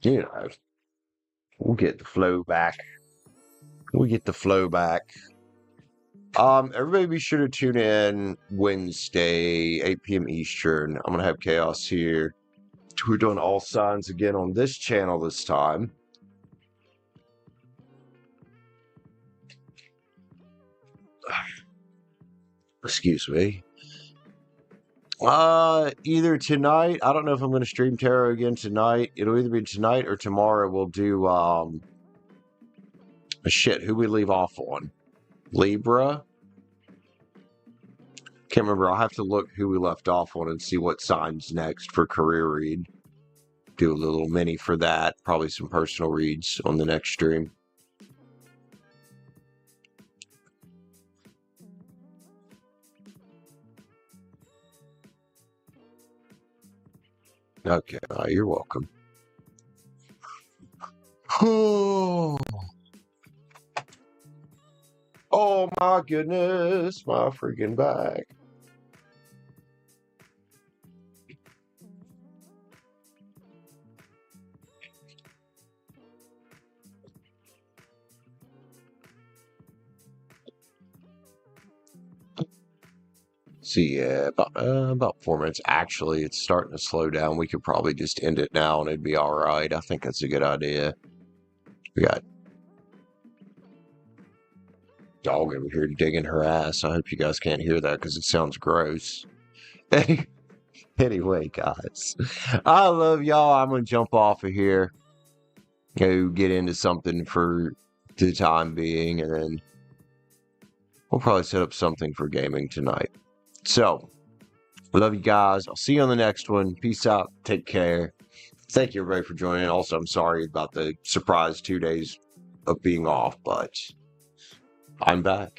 you know, we'll get the flow back. Everybody be sure to tune in Wednesday, 8 p.m. Eastern. I'm gonna have Chaos here. We're doing all signs again on this channel this time. Excuse me. Either tonight. I don't know if I'm gonna stream tarot again tonight. It'll either be tonight or tomorrow. We'll do who we leave off on? Libra. Can't remember. I'll have to look who we left off on and see what sign's next for career read. Do a little mini for that. Probably some personal reads on the next stream. Okay, you're welcome. Oh my goodness, my freaking back. See, yeah, about 4 minutes. Actually, it's starting to slow down. We could probably just end it now and it'd be all right. I think that's a good idea. We got dog over here digging her ass. I hope you guys can't hear that because it sounds gross. Anyway, guys, I love y'all. I'm gonna jump off of here, go get into something for the time being, and then we'll probably set up something for gaming tonight. So, love you guys. I'll see you on the next one. Peace out. Take care. Thank you, everybody, for joining. Also, I'm sorry about the surprise 2 days of being off, but I'm back.